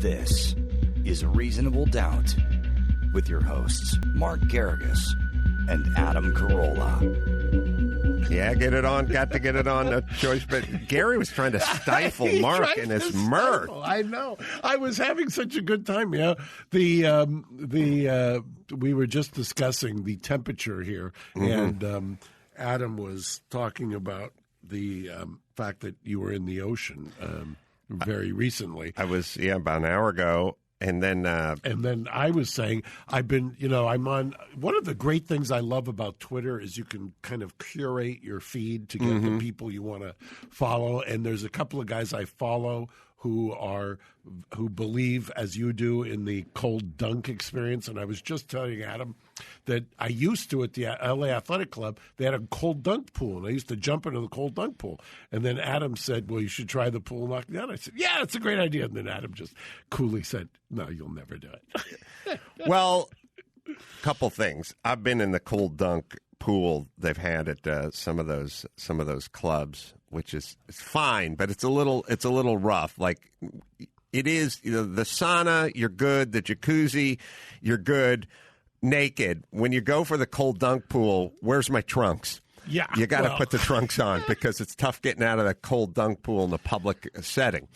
This is Reasonable Doubt with your hosts, Mark Garrigus and Adam Carolla. Yeah, get it on. Got to get it on. No choice. But Gary was trying to stifle Mark in his mirth. I know. I was having such a good time. Yeah, we were just discussing the temperature here, and Adam was talking about the fact that you were in the ocean very recently. I was, about an hour ago. And then I was saying, I'm on. One of the great things I love about Twitter is you can kind of curate your feed to get the people you want to follow. And there's a couple of guys I follow who believe, as you do, in the cold dunk experience. And I was just telling Adam that I used to at the LA Athletic Club, they had a cold dunk pool, and I used to jump into the cold dunk pool. And then Adam said, well, you should try the pool and knock me out. I said, yeah, it's a great idea. And then Adam just coolly said, no, you'll never do it. Well, couple things. I've been in the cold dunk pool they've had at some of those clubs, which is fine, but it's a little rough. Like it is, the sauna, you're good. The jacuzzi, you're good. Naked. When you go for the cold dunk pool, where's my trunks? Yeah, you got to put the trunks on because it's tough getting out of the cold dunk pool in a public setting.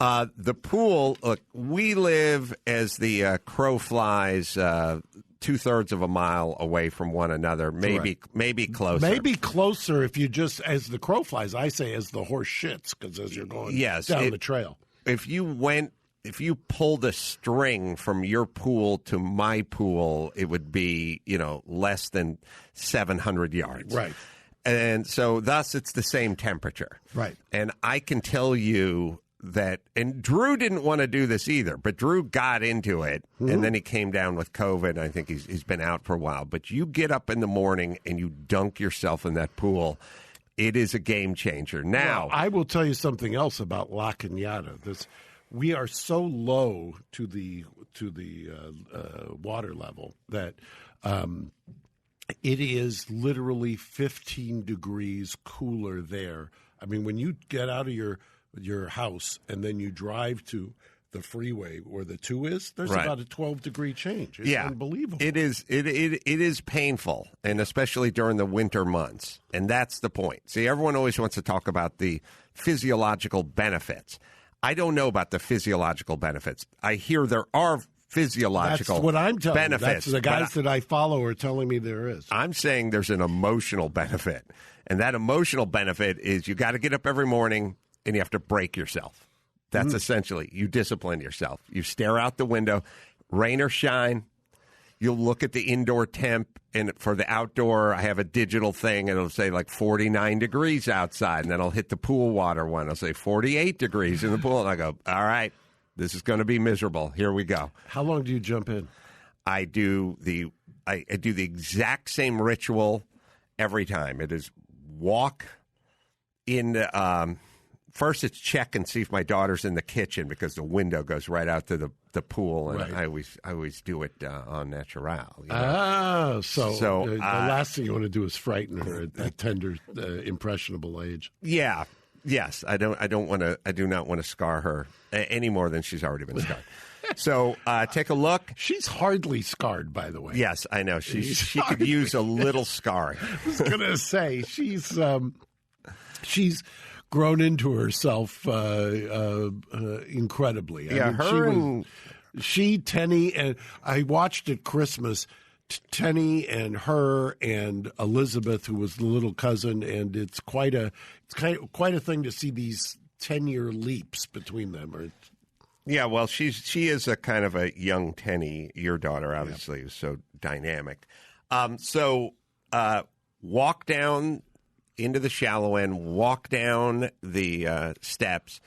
The pool, look, we live as the crow flies 2/3 of a mile away from one another, maybe closer. Maybe closer if you just, as the crow flies, I say as the horse shits, because as you're going down the trail. If you pulled a string from your pool to my pool, it would be, less than 700 yards. Right. And so thus it's the same temperature. Right. And I can tell you that, and Drew didn't want to do this either, but Drew got into it, and then he came down with COVID. I think he's been out for a while. But you get up in the morning and you dunk yourself in that pool. It is a game changer. Now, well, I will tell you something else about La Cañada. We are so low to the water level that it is literally 15 degrees cooler there. I mean, when you get out of your house and then you drive to the freeway where the 2 is, there's about a 12-degree change. It's unbelievable. It is painful, and especially during the winter months. And that's the point. See, everyone always wants to talk about the physiological benefits. I don't know about the physiological benefits. I hear there are physiological benefits. That's what I'm telling you. That's the guys that I follow are telling me there is. I'm saying there's an emotional benefit. And that emotional benefit is you got to get up every morning and you have to break yourself. That's essentially, you discipline yourself. You stare out the window, rain or shine. You'll look at the indoor temp, and for the outdoor, I have a digital thing, and it'll say like 49 degrees outside, and then I'll hit the pool water one. It'll say 48 degrees in the pool, and I go, all right, this is going to be miserable. Here we go. How long do you jump in? I do the exact same ritual every time. It is walk in. First, it's check and see if my daughter's in the kitchen because the window goes right out to the pool, and I always do it en natural. So the last thing you want to do is frighten her at that tender, impressionable age. Yeah. Yes, I do not want to scar her any more than she's already been scarred. So take a look. She's hardly scarred, by the way. Yes, I know. She could use a little scarring. I was going to say she's grown into herself incredibly. Tenny, and I watched at Christmas Tenny and her and Elizabeth, who was the little cousin, and it's quite a thing to see these 10-year leaps between them. Yeah, well, she is a kind of a young Tenny. Your daughter, obviously, is so dynamic. Walk down into the shallow end, walk down the steps.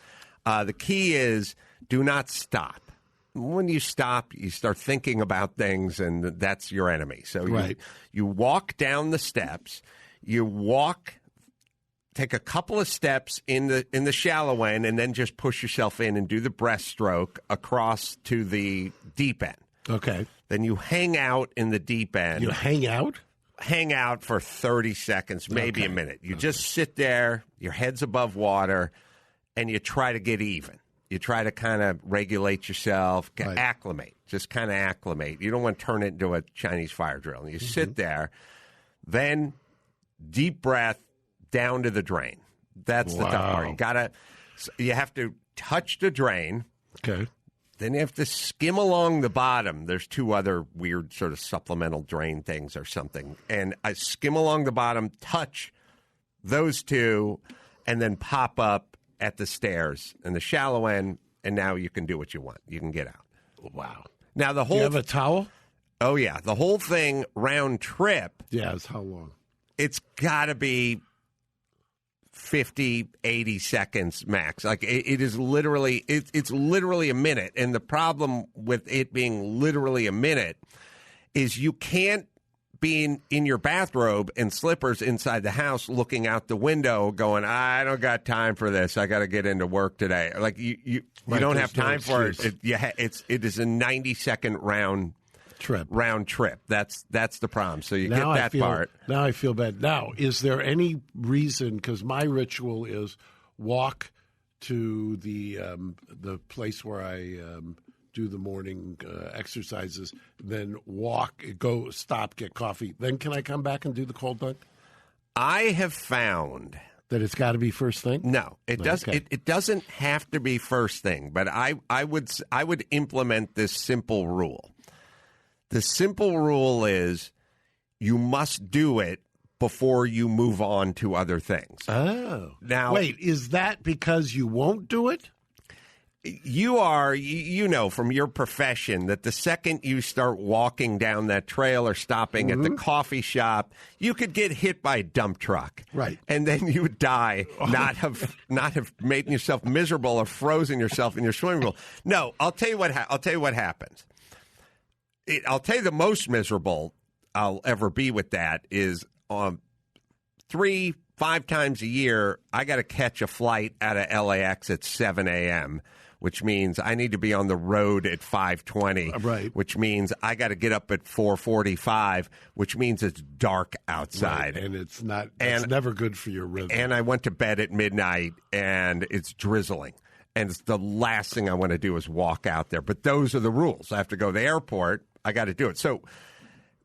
The key is do not stop. When you stop, you start thinking about things, and that's your enemy. So you walk down the steps. You take a couple of steps in the shallow end, and then just push yourself in and do the breaststroke across to the deep end. Okay. Then you hang out in the deep end. You hang out? Hang out for 30 seconds, maybe a minute. You just sit there, your head's above water, and you try to get even. You try to kind of regulate yourself, Right. acclimate, just kind of acclimate. You don't want to turn it into a Chinese fire drill. You sit there, then deep breath down to the drain. That's the tough part. You have to touch the drain. Okay. Then you have to skim along the bottom. There's 2 other weird sort of supplemental drain things or something. And I skim along the bottom, touch those 2, and then pop up at the stairs and the shallow end, and now you can do what you want. You can get out. Wow. Now the whole Do you have a towel? Oh yeah, the whole thing round trip. Yeah, it's how long? It's got to be 50, 80 seconds max. Like it is literally, it's literally a minute. And the problem with it being literally a minute is you can't be in your bathrobe and slippers inside the house looking out the window going, I don't got time for this. I got to get into work today. Like you don't have time for it. It is a 90-second round trip. That's the problem. So you get that part. Now I feel bad. Now, is there any reason, because my ritual is walk to the place where I do the morning exercises, then stop, get coffee. Then can I come back and do the cold dunk? I have found that it's got to be first thing. No, it does. Okay. It doesn't have to be first thing. But I would implement this simple rule. The simple rule is you must do it before you move on to other things. Oh. Now, wait, is that because you won't do it? You know from your profession that the second you start walking down that trail or stopping at the coffee shop, you could get hit by a dump truck. Right. And then you would die, not have made yourself miserable or frozen yourself in your swimming pool. No, I'll tell you what happens. I'll tell you the most miserable I'll ever be with that is 3-5 times a year, I got to catch a flight out of LAX at 7 a.m., which means I need to be on the road at 5:20, right. Which means I got to get up at 4:45, which means it's dark outside. Right. And it's never good for your rhythm. And I went to bed at midnight, and it's drizzling. And it's the last thing I want to do is walk out there. But those are the rules. I have to go to the airport. I got to do it. So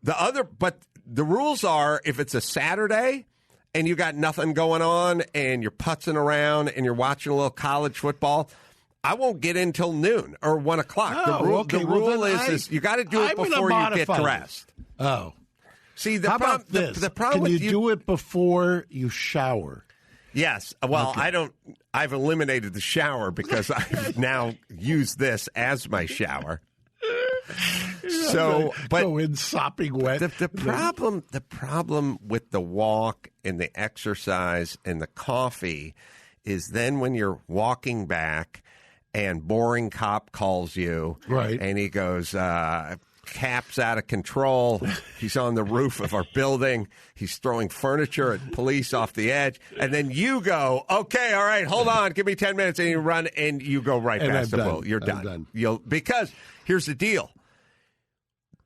but the rules are if it's a Saturday and you got nothing going on and you're putzing around and you're watching a little college football, I won't get in till noon or 1 o'clock. Oh, the rule is you got to do it before you get dressed. Oh. See, How about this? The problem Can with you do it before you shower? Yes. Well, okay. I've eliminated the shower because I've now used this as my shower. So, but go in sopping wet. The problem with the walk and the exercise and the coffee is then when you're walking back and boring cop calls you, right? And he goes, Cap's out of control. He's on the roof of our building. He's throwing furniture at police off the edge. And then you go, okay, all right, hold on, give me 10 minutes. And you run and you go right past the pool. You're done. Because here's the deal.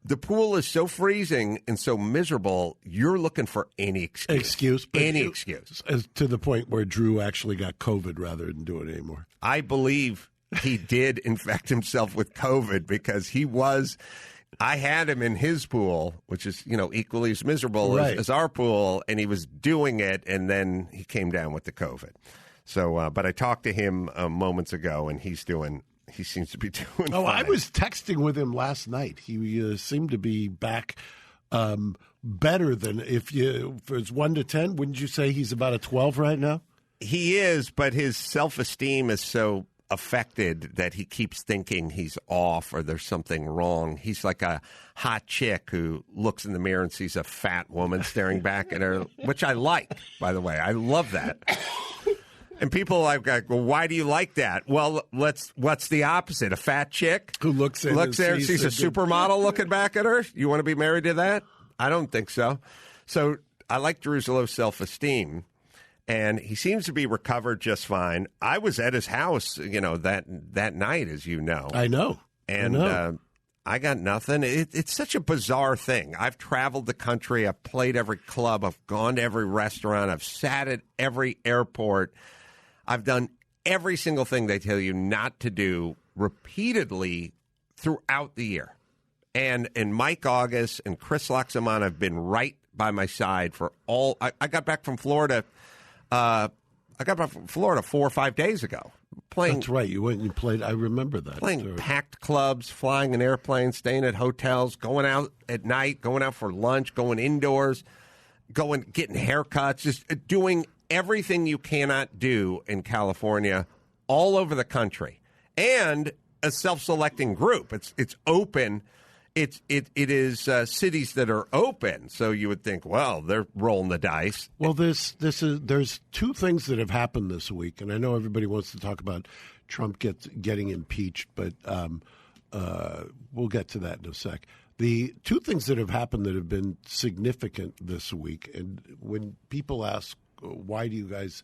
The pool is so freezing and so miserable, you're looking for any excuse. Any excuse. To the point where Drew actually got COVID rather than do it anymore. I believe he did infect himself with COVID because I had him in his pool, which is, equally as miserable as our pool, and he was doing it, and then he came down with the COVID. So, but I talked to him moments ago, and he seems to be doing fine. I was texting with him last night. He seemed to be back better than if it's 1 to 10, wouldn't you say he's about a 12 right now? He is, but his self-esteem is so affected that he keeps thinking he's off or there's something wrong. He's like a hot chick who looks in the mirror and sees a fat woman staring back at her, which I like, by the way. I love that. And people are like, well, why do you like that? Well, what's the opposite? A fat chick who looks there and sees a supermodel looking back at her? You want to be married to that? I don't think so. So I like Drew's low self-esteem, and he seems to be recovered just fine. I was at his house, that night, as you know. I know. And I got nothing. It's such a bizarre thing. I've traveled the country. I've played every club. I've gone to every restaurant. I've sat at every airport. I've done every single thing they tell you not to do repeatedly throughout the year. And Mike August and Chris Loxamon have been right by my side for all. I got back from Florida. I got back from Florida 4 or 5 days ago. That's right. You went and you played. I remember that. Playing packed clubs, flying in airplanes, staying at hotels, going out at night, going out for lunch, going indoors, getting haircuts, just doing everything you cannot do in California all over the country. And a self-selecting group. It's open. It is cities that are open. So you would think, well, they're rolling the dice. Well, there's two things that have happened this week, and I know everybody wants to talk about Trump getting impeached, but we'll get to that in a sec. The two things that have happened that have been significant this week, and when people ask, why do you guys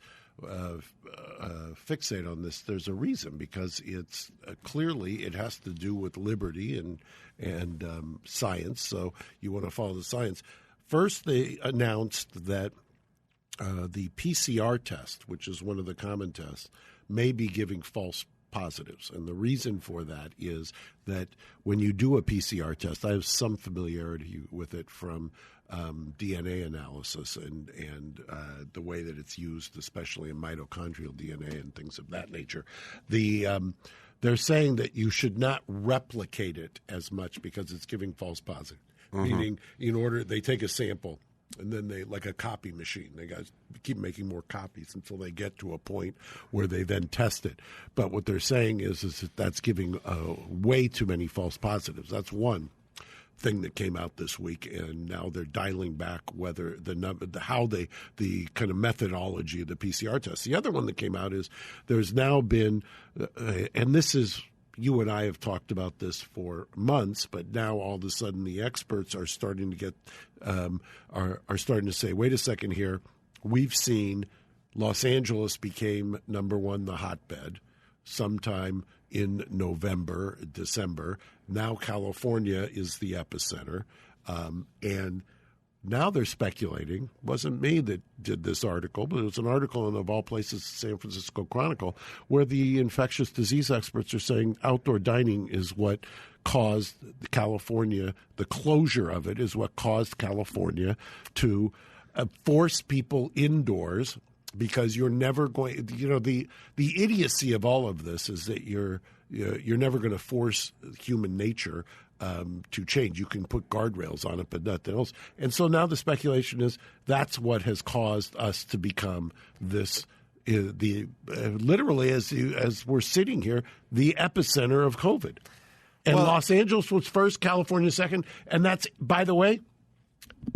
fixate on this, there's a reason, because it's clearly it has to do with liberty and science, so you want to follow the science. First, they announced that the PCR test, which is one of the common tests, may be giving false positives. And the reason for that is that when you do a PCR test, I have some familiarity with it from DNA analysis and the way that it's used, especially in mitochondrial DNA and things of that nature. They're saying that you should not replicate it as much because it's giving false positive. Meaning, in order, they take a sample and then they, like a copy machine, they guys keep making more copies until they get to a point where they then test it. But what they're saying is that that's giving way too many false positives. That's one thing that came out this week, and now they're dialing back whether the kind of methodology of the PCR test. The other one that came out is there's now been, and this is, you and I have talked about this for months, but now all of a sudden the experts are starting to get are starting to say, wait a second here, we've seen Los Angeles became number one, the hotbed, sometime in November, December. Now California is the epicenter. And now they're speculating, wasn't me that did this article, but it was an article in, of all places, San Francisco Chronicle, where the infectious disease experts are saying outdoor dining is what caused California, the closure of it is what caused California to force people indoors, because you're never going, the idiocy of all of this is that you're never going to force human nature to change. You can put guardrails on it, but nothing else. And so now the speculation is that's what has caused us to become this, literally as we're sitting here, the epicenter of COVID. And Los Angeles was first, California second, and that's, by the way,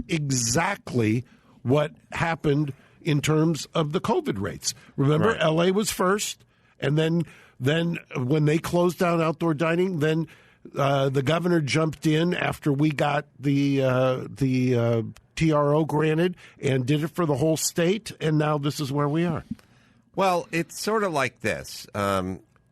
exactly what happened in terms of the COVID rates. Remember, right. L.A. was first, and then when they closed down outdoor dining, then the governor jumped in after we got the TRO granted and did it for the whole state, and now this is where we are. Well, it's sort of like this.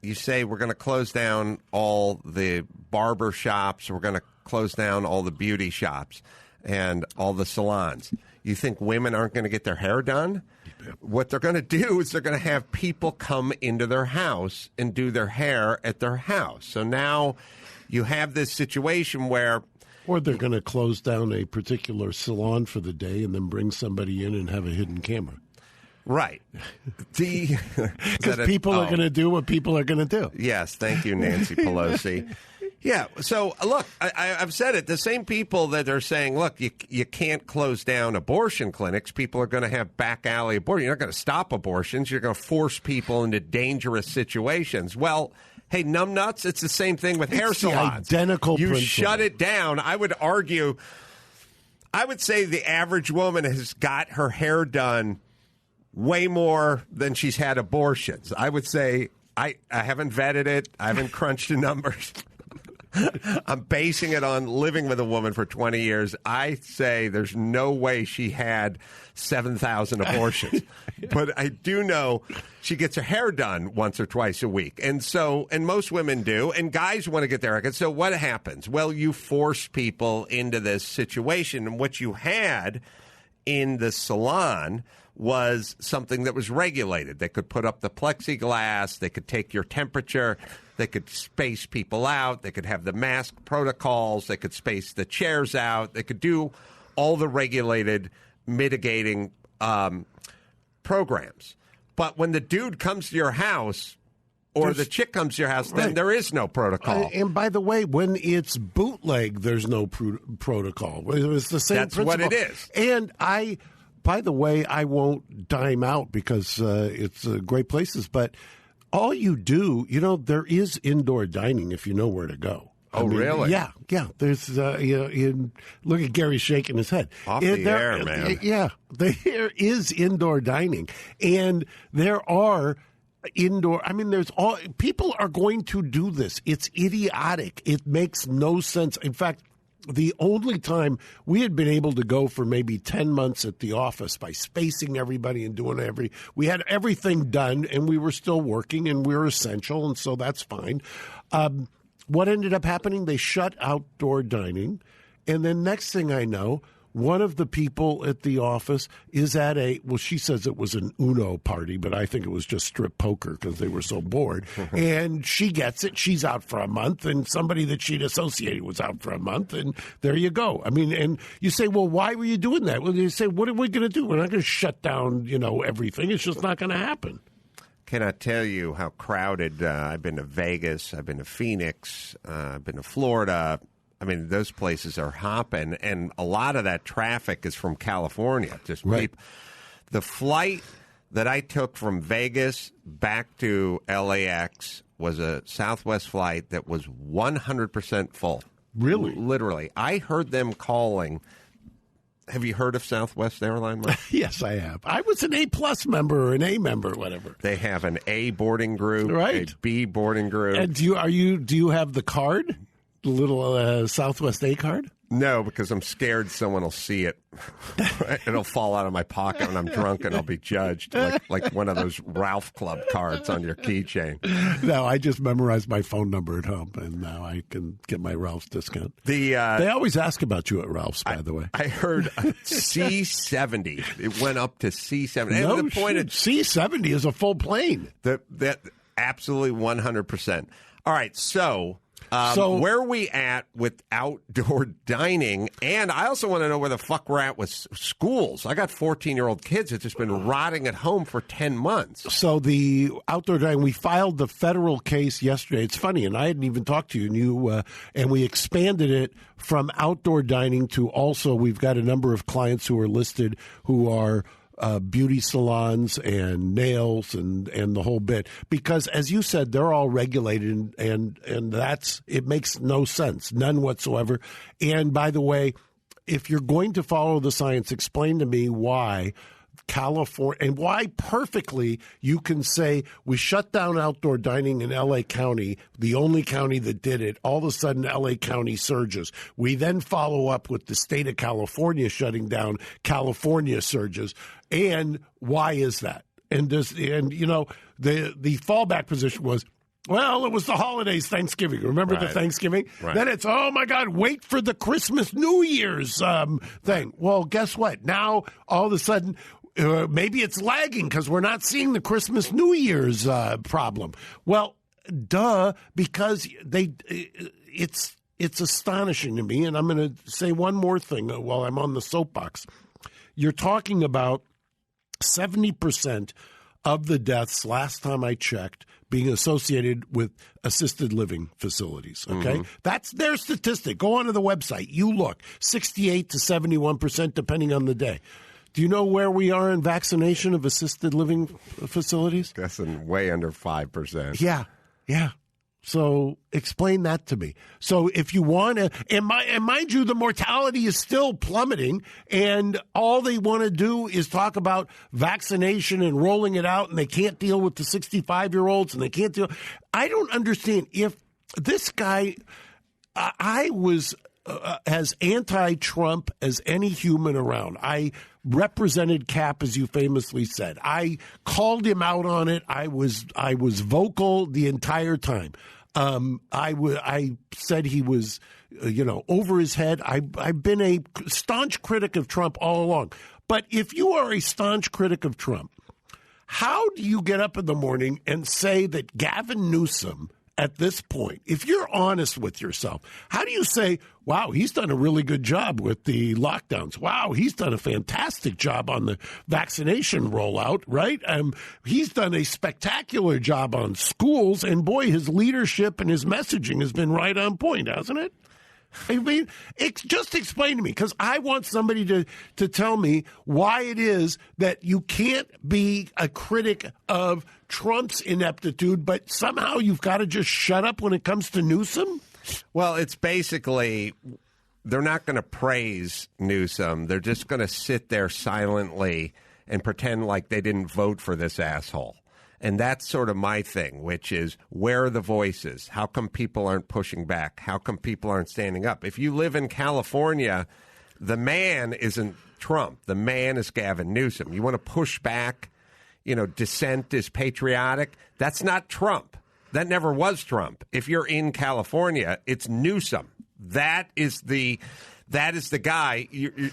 You say we're going to close down all the barber shops, we're going to close down all the beauty shops and all the salons. You think women aren't going to get their hair done? Yeah. What they're going to do is they're going to have people come into their house and do their hair at their house. So now you have this situation where... Or they're going to close down a particular salon for the day and then bring somebody in and have a hidden camera. Right. Because people are going to do what people are going to do. Yes, thank you, Nancy Pelosi. Yeah, so look, I've said it. The same people that are saying, look, you can't close down abortion clinics, people are going to have back alley abortion. You're not going to stop abortions. You're going to force people into dangerous situations. Well, hey, numbnuts, it's the same thing with hair salons. Identical You principle. shut it down. I would say the average woman has got her hair done way more than she's had abortions. I would say I haven't vetted it. I haven't crunched the numbers. I'm basing it on living with a woman for 20 years. I say there's no way she had 7,000 abortions. But I do know she gets her hair done once or twice a week. And most women do. And guys want to get their haircut. So what happens? Well, you force people into this situation. And what you had in the salon was something that was regulated. They could put up the plexiglass. They could take your temperature. They could space people out. They could have the mask protocols. They could space the chairs out. They could do all the regulated mitigating programs. But when the dude comes to your house or the chick comes to your house, then there is no protocol. And by the way, when it's bootleg, there's no protocol. It's the same That's principle. what it is. And by the way, I won't dime out because it's great places, but all you do, there is indoor dining if you know where to go. Really? Yeah. There's, look at Gary shaking his head. Off the air, man. Yeah, there is indoor dining, and there are indoor. People are going to do this. It's idiotic. It makes no sense. In fact, the only time we had been able to go for maybe 10 months at the office by spacing everybody and doing we had everything done, and we were still working, and we were essential, and so that's fine. What ended up happening? They shut outdoor dining, and then next thing I know, one of the people at the office is at she says it was an Uno party, but I think it was just strip poker because they were so bored. And she gets it. She's out for a month, and somebody that she'd associated was out for a month, and there you go. And you say, well, why were you doing that? Well, you say, what are we going to do? We're not going to shut down, everything. It's just not going to happen. Cannot tell you how crowded. I've been to Vegas. I've been to Phoenix. I've been to Florida. Those places are hopping, and a lot of that traffic is from California. Just right. The flight that I took from Vegas back to LAX was a Southwest flight that was 100% full. Really? Literally. I heard them calling. Have you heard of Southwest Airline, Mike? Yes, I have. I was an A-plus member or an A member, whatever. They have an A boarding group, right. A B boarding group. And do you have the card? The little Southwest A card? No, because I'm scared someone will see it. It'll fall out of my pocket when I'm drunk and I'll be judged. Like one of those Ralph Club cards on your keychain. No, I just memorized my phone number at home, and now I can get my Ralph's discount. They always ask about you at Ralph's, by the way. I heard C-70. It went up to C-70. No, and the point of C-70 is a full plane. That absolutely 100%. All right, so where are we at with outdoor dining? And I also want to know where the fuck we're at with schools. I got 14-year-old kids that's just been rotting at home for 10 months. So the outdoor dining, we filed the federal case yesterday. It's funny, and I hadn't even talked to you, and we expanded it from outdoor dining to also we've got a number of clients who are listed who are beauty salons and nails and the whole bit, because as you said, they're all regulated and it makes no sense, none whatsoever. And by the way, if you're going to follow the science, explain to me why California and why perfectly you can say we shut down outdoor dining in LA County, the only county that did it. All of a sudden, LA County surges. We then follow up with the state of California shutting down. California surges. And why is that? And the fallback position was, well, it was the holidays, Thanksgiving. Remember the Thanksgiving? Right. Then it's, oh, my God, wait for the Christmas, New Year's thing. Well, guess what? Now, all of a sudden, maybe it's lagging because we're not seeing the Christmas, New Year's problem. Well, duh, because it's astonishing to me. And I'm going to say one more thing while I'm on the soapbox. You're talking about 70% of the deaths, last time I checked, being associated with assisted living facilities, okay? Mm-hmm. That's their statistic. Go onto the website. You look, 68 to 71%, depending on the day. Do you know where we are in vaccination of assisted living facilities? That's way under 5%. Yeah. So explain that to me. So if you want to, and mind you, the mortality is still plummeting, and all they want to do is talk about vaccination and rolling it out, and they can't deal with the 65-year-olds, and they can't deal. I don't understand. If this guy, I was as anti-Trump as any human around. I represented Cap, as you famously said. I called him out on it. I was vocal the entire time. I said he was, over his head. I've been a staunch critic of Trump all along. But if you are a staunch critic of Trump, how do you get up in the morning and say that Gavin Newsom, at this point, if you're honest with yourself, how do you say, wow, he's done a really good job with the lockdowns. Wow, he's done a fantastic job on the vaccination rollout, right? He's done a spectacular job on schools, and boy, his leadership and his messaging has been right on point, hasn't it? I mean, just explain to me, because I want somebody to tell me why it is that you can't be a critic of Trump's ineptitude, but somehow you've got to just shut up when it comes to Newsom? Well, it's basically they're not going to praise Newsom. They're just going to sit there silently and pretend like they didn't vote for this asshole. And that's sort of my thing, which is, where are the voices? How come people aren't pushing back? How come people aren't standing up? If you live in California, the man isn't Trump. The man is Gavin Newsom. You want to push back, dissent is patriotic. That's not Trump. That never was Trump. If you're in California, it's Newsom. That is the guy.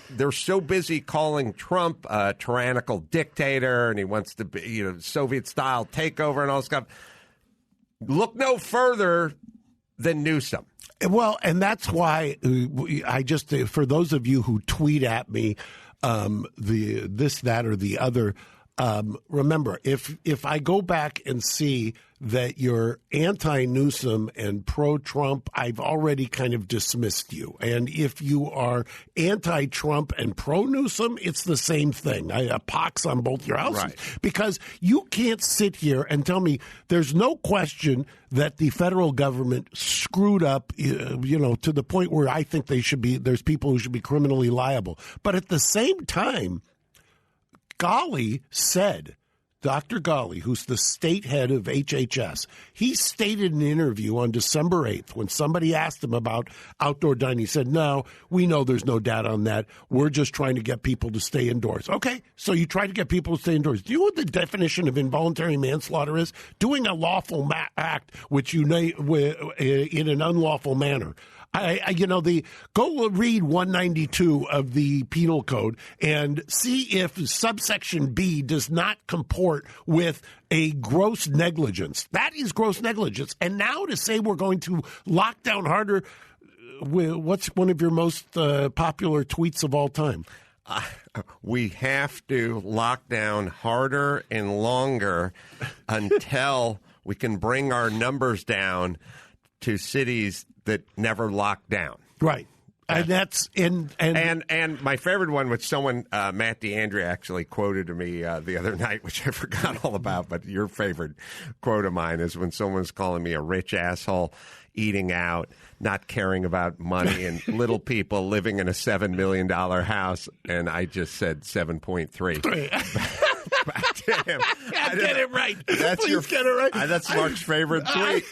They're so busy calling Trump a tyrannical dictator, and he wants to be, Soviet-style takeover and all this stuff. Look no further than Newsom. Well, and that's why for those of you who tweet at me, this, that, or the other, remember, if I go back and see that you're anti-Newsom and pro-Trump, I've already kind of dismissed you. And if you are anti-Trump and pro-Newsom, it's the same thing. A pox on both your houses. Right. Because you can't sit here and tell me there's no question that the federal government screwed up, to the point where I think there's people who should be criminally liable. But at the same time, Dr. Ghali, who's the state head of HHS, he stated in an interview on December 8th when somebody asked him about outdoor dining. He said, no, we know there's no data on that. We're just trying to get people to stay indoors. Okay, so you try to get people to stay indoors. Do you know what the definition of involuntary manslaughter is? Doing a lawful act which in an unlawful manner. Go read 192 of the Penal Code and see if subsection B does not comport with a gross negligence. That is gross negligence. And now to say we're going to lock down harder, what's one of your most popular tweets of all time? We have to lock down harder and longer until we can bring our numbers down to cities that never locked down. Right. And that's and my favorite one, which someone Matt DeAndrea actually quoted to me the other night, which I forgot all about, but your favorite quote of mine is when someone's calling me a rich asshole, eating out, not caring about money, and little people living in a $7 million house, and I just said 7.3. Back to him. Get it right. Please get it right. That's Mark's favorite tweet.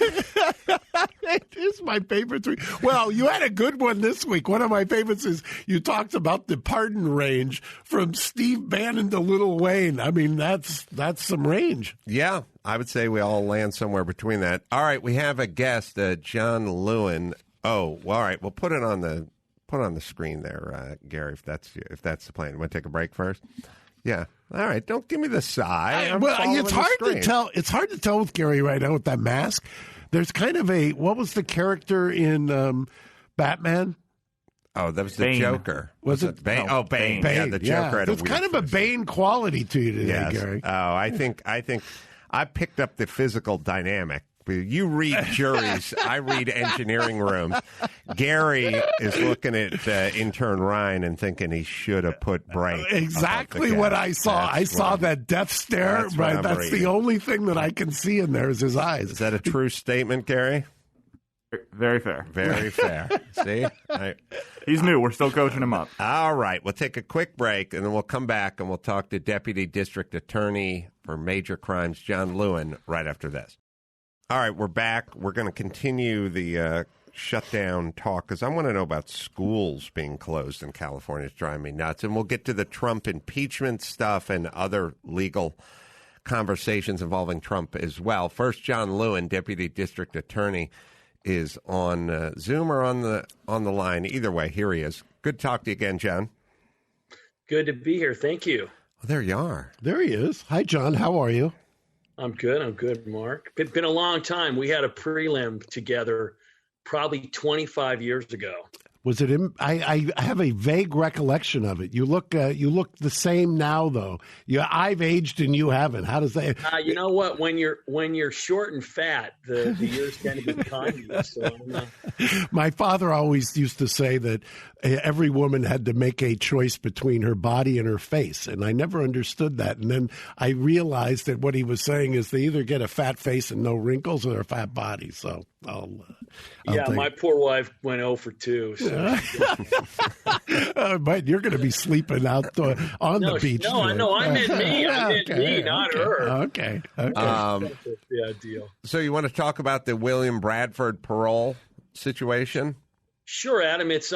It is my favorite tweet. Well, you had a good one this week. One of my favorites is you talked about the pardon range from Steve Bannon to Lil Wayne. I mean, that's some range. Yeah, I would say we all land somewhere between that. All right, we have a guest, John Lewin. Oh, well, all right. We'll put it on the screen there, Gary. If that's the plan. You want to take a break first? Yeah. All right. Don't give me the sigh. It's hard to tell. It's hard to tell with Gary right now with that mask. There's kind of what was the character in Batman? Oh, that was the Bane. Joker. Was it Bane? No, Oh, Bane. Bane. Yeah, the Joker had a There's weird kind of a Bane quality to you today, yes. Gary. Oh, I think I picked up the physical dynamic. You read juries. I read engineering rooms. Gary is looking at intern Ryan and thinking he should have put Bright. Exactly what I saw. I saw that death stare. That's the only thing that I can see in there is his eyes. Is that a true statement, Gary? Very fair. Very fair. See? He's new. We're still coaching him up. All right. We'll take a quick break, and then we'll come back, and we'll talk to Deputy District Attorney for Major Crimes, John Lewin, right after this. All right, we're back. We're going to continue the shutdown talk because I want to know about schools being closed in California. It's driving me nuts. And we'll get to the Trump impeachment stuff and other legal conversations involving Trump as well. First, John Lewin, Deputy District Attorney, is on Zoom or on the line. Either way, here he is. Good to talk to you again, John. Good to be here. Thank you. Well, there you are. There he is. Hi, John. How are you? I'm good, Mark. It's been a long time. We had a prelim together probably 25 years ago. Was it? I have a vague recollection of it. You look the same now, though. I've aged and you haven't. How does that? You know what? When you're short and fat, the years tend to be behind you. So My father always used to say that every woman had to make a choice between her body and her face, and I never understood that. And then I realized that what he was saying is they either get a fat face and no wrinkles or a fat body. So my poor wife went 0 for 2. So. But you're going to be sleeping out on the beach. No, I meant me. I meant me, not her. Okay. Deal. So you want to talk about the William Bradford parole situation? Sure, Adam. It's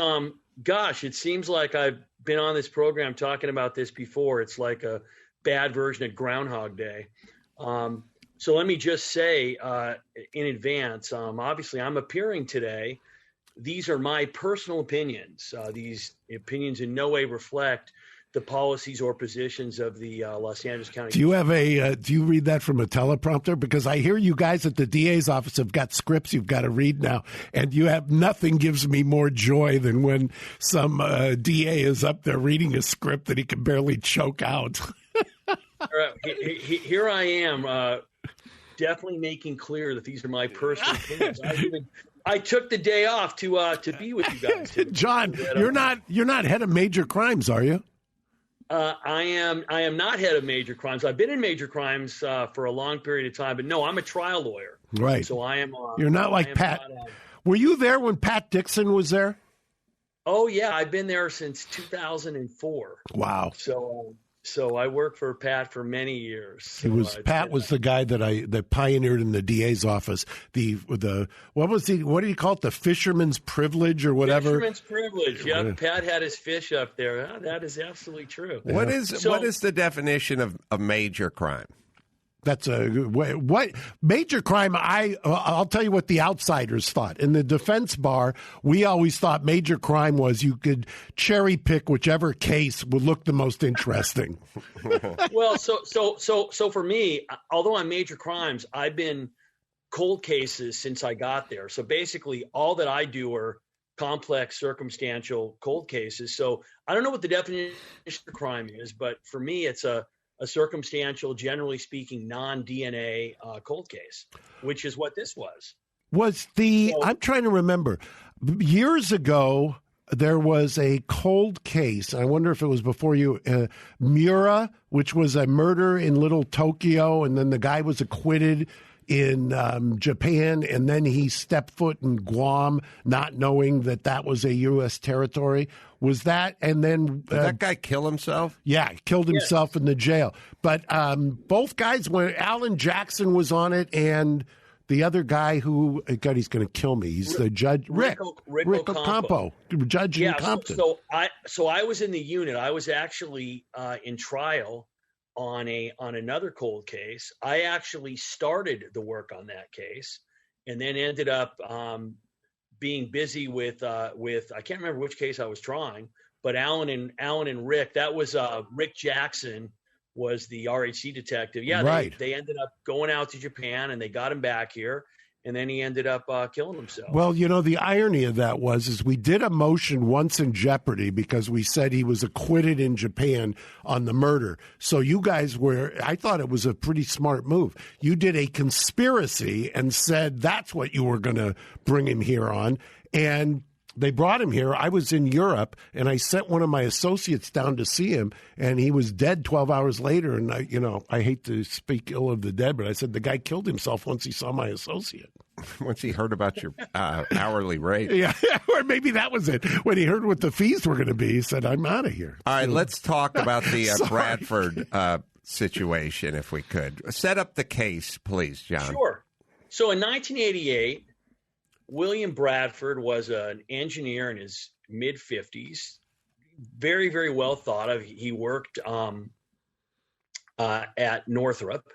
gosh, it seems like I've been on this program talking about this before. It's like a bad version of Groundhog Day. So let me just say in advance, obviously I'm appearing today. These are my personal opinions. These opinions in no way reflect the policies or positions of the Los Angeles County. Do you have do you read that from a teleprompter? Because I hear you guys at the DA's office have got scripts you've got to read now, and you have nothing gives me more joy than when some DA is up there reading a script that he can barely choke out. Here I am, definitely making clear that these are my personal opinions. I took the day off to be with you guys. John, you're not head of major crimes, are you? I am not head of major crimes. I've been in major crimes for a long period of time, but no, I'm a trial lawyer. Right. So I am. You're not like Pat. Were you there when Pat Dixon was there? Oh yeah, I've been there since 2004. Wow. So I worked for Pat for many years. Pat was the guy that pioneered in the DA's office what do you call it, the fisherman's privilege or whatever? Fisherman's privilege. Yeah, Pat had his fish up there. That is absolutely true. What is the definition of a major crime? That's what major crime. I'll tell you what the outsiders thought. In the defense bar, we always thought major crime was you could cherry pick whichever case would look the most interesting. Well, so for me, although I'm major crimes, I've been cold cases since I got there. So basically, all that I do are complex, circumstantial cold cases. So I don't know what the definition of crime is, but for me, it's a circumstantial, generally speaking, non-DNA cold case, which is what this was. I'm trying to remember. Years ago, there was a cold case. I wonder if it was before you. Mura, which was a murder in Little Tokyo, and then the guy was acquitted in Japan, and then he stepped foot in Guam, not knowing that was a U.S. territory. Was that, and then... Did that guy kill himself? Yeah, killed himself in the jail. But both guys, when Alan Jackson was on it, and the other guy who, God, he's going to kill me. He's the judge, Rick Ocampo, judge in Compton. So I was in the unit. I was actually in trial on another cold case. I actually started the work on that case, and then ended up being busy with I can't remember which case I was trying, but Alan and Rick. That was Rick Jackson was the RHC detective. Yeah, right. They ended up going out to Japan, and they got him back here. And then he ended up killing himself. Well, the irony of that is we did a motion once in jeopardy because we said he was acquitted in Japan on the murder. So you guys I thought it was a pretty smart move. You did a conspiracy and said that's what you were going to bring him here on. And they brought him here. I was in Europe, and I sent one of my associates down to see him, and he was dead 12 hours later. And I hate to speak ill of the dead, but I said the guy killed himself once he saw my associate. Once he heard about your hourly rate. Yeah, or maybe that was it. When he heard what the fees were going to be, he said, I'm out of here. All right, let's talk about the Bradford situation, if we could. Set up the case, please, John. Sure. So in 1988, William Bradford was an engineer in his mid-50s, very, very well thought of. He worked at Northrop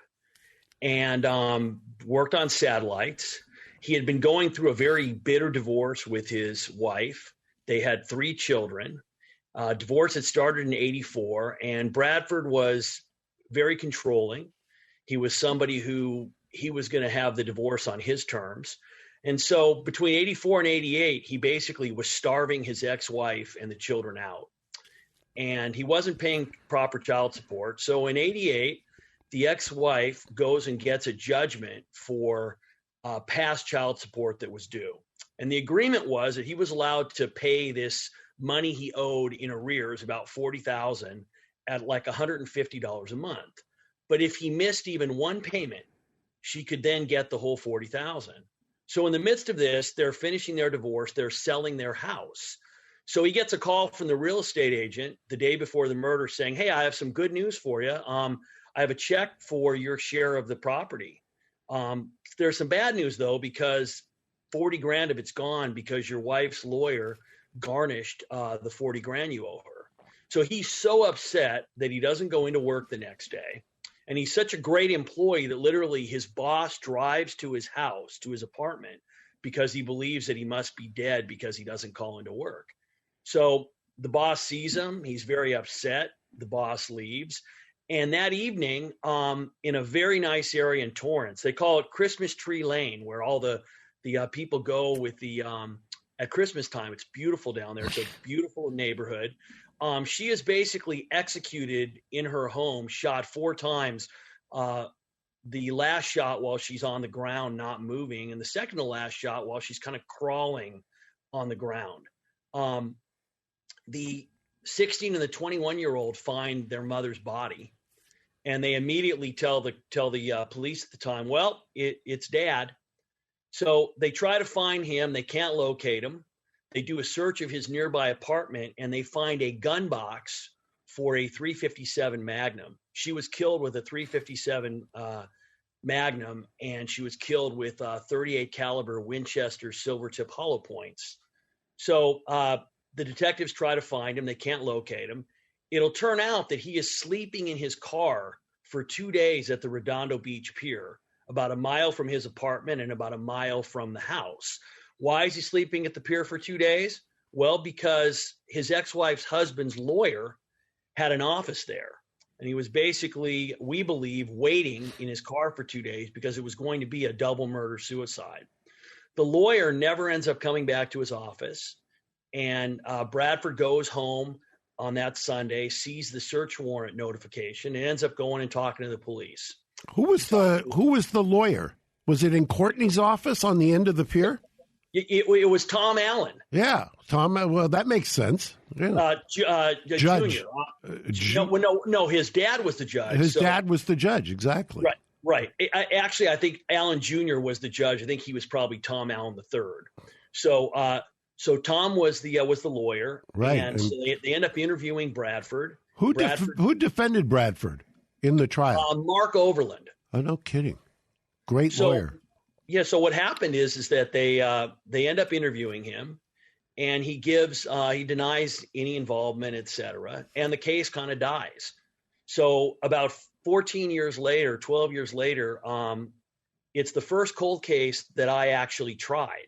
and worked on satellites. He had been going through a very bitter divorce with his wife. They had 3 children. Divorce had started in 84, and Bradford was very controlling. He was somebody who he was going to have the divorce on his terms. And so between 84 and 88, he basically was starving his ex-wife and the children out. And he wasn't paying proper child support. So in 88, the ex-wife goes and gets a judgment for past child support that was due. And the agreement was that he was allowed to pay this money he owed in arrears, about $40,000, at like $150 a month. But if he missed even one payment, she could then get the whole $40,000. So in the midst of this, they're finishing their divorce. They're selling their house. So he gets a call from the real estate agent the day before the murder saying, hey, I have some good news for you. I have a check for your share of the property. There's some bad news, though, because 40 grand of it's gone because your wife's lawyer garnished the 40 grand you owe her. So he's so upset that he doesn't go into work the next day. And he's such a great employee that literally his boss drives to his house, to his apartment, because he believes that he must be dead because he doesn't call into work. So the boss sees him. He's very upset. The boss leaves. And that evening, in a very nice area in Torrance, they call it Christmas Tree Lane, where all the people go with the at Christmas time. It's beautiful down there. It's a beautiful neighborhood. She is basically executed in her home, shot 4 times. The last shot while she's on the ground, not moving, and the second to last shot while she's kind of crawling on the ground. The 16 and the 21-year-old find their mother's body, and they immediately tell the police at the time, well, it's Dad. So they try to find him. They can't locate him. They do a search of his nearby apartment, and they find a gun box for a .357 Magnum. She was killed with a .357 Magnum, and she was killed with 38 caliber Winchester silver tip hollow points. So the detectives try to find him. They can't locate him. It'll turn out that he is sleeping in his car for 2 days at the Redondo Beach Pier, about a mile from his apartment and about a mile from the house. Why is he sleeping at the pier for 2 days? Well, because his ex-wife's husband's lawyer had an office there. And he was basically, we believe, waiting in his car for 2 days because it was going to be a double murder-suicide. The lawyer never ends up coming back to his office. And Bradford goes home on that Sunday, sees the search warrant notification, and ends up going and talking to the police. Who was the lawyer? Was it in Courtney's office on the end of the pier? It was Tom Allen. Yeah, Tom. Well, that makes sense. Yeah. Judge. No, his dad was the judge. His dad was the judge, exactly. Right. I think Allen Jr. was the judge. I think he was probably Tom Allen III. So Tom was the lawyer, right? And so they end up interviewing Bradford. Who defended Bradford in the trial? Mark Overland. Oh, no kidding. Great lawyer. Yeah. So what happened is that they end up interviewing him, and he denies any involvement, et cetera, and the case kind of dies. So about 12 years later, it's the first cold case that I actually tried.